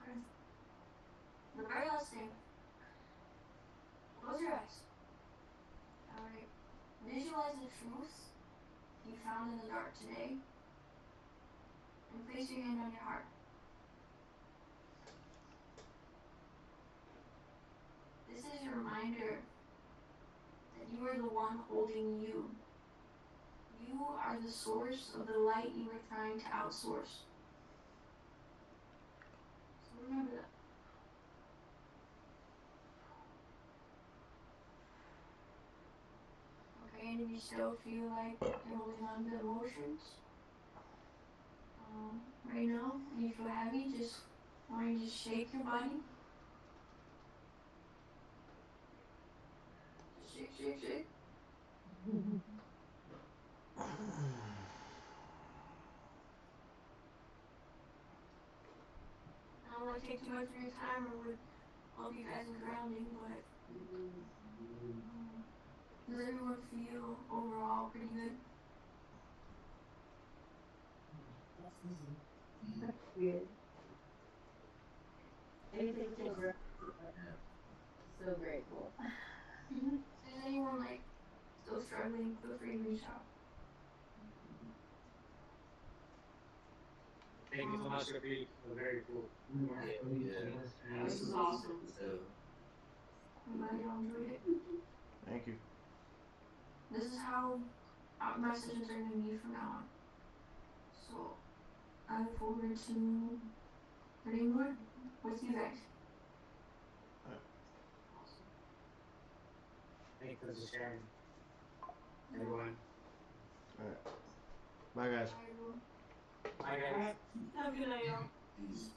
Okay. The very last thing. Close your eyes. Alright. Visualize the truth you found in the dark today. And place your hand on your heart. This is a reminder that you are the one holding you. You are the source of the light you were trying to outsource. So remember that. Okay, and if you still feel like you're holding on to emotions, right now, and you feel heavy, just want you to just shake your body. Just shake, shake, shake. I don't want to take too much of your time or would help you guys with grounding, but does everyone feel overall pretty good? That's weird. Anything so great. So grateful. So is anyone like still struggling? Feel free to reach out. Thank you so much, Repeat. Very cool. Yeah. This is awesome. So, I'm glad y'all enjoyed it. Thank you. This is how my sessions are going to be from now on. So I look forward to learning more with you guys. Thank you for sharing. Everyone. Alright. Bye, guys. Bye, everyone. Bye, guys. Have a good night, y'all. peace.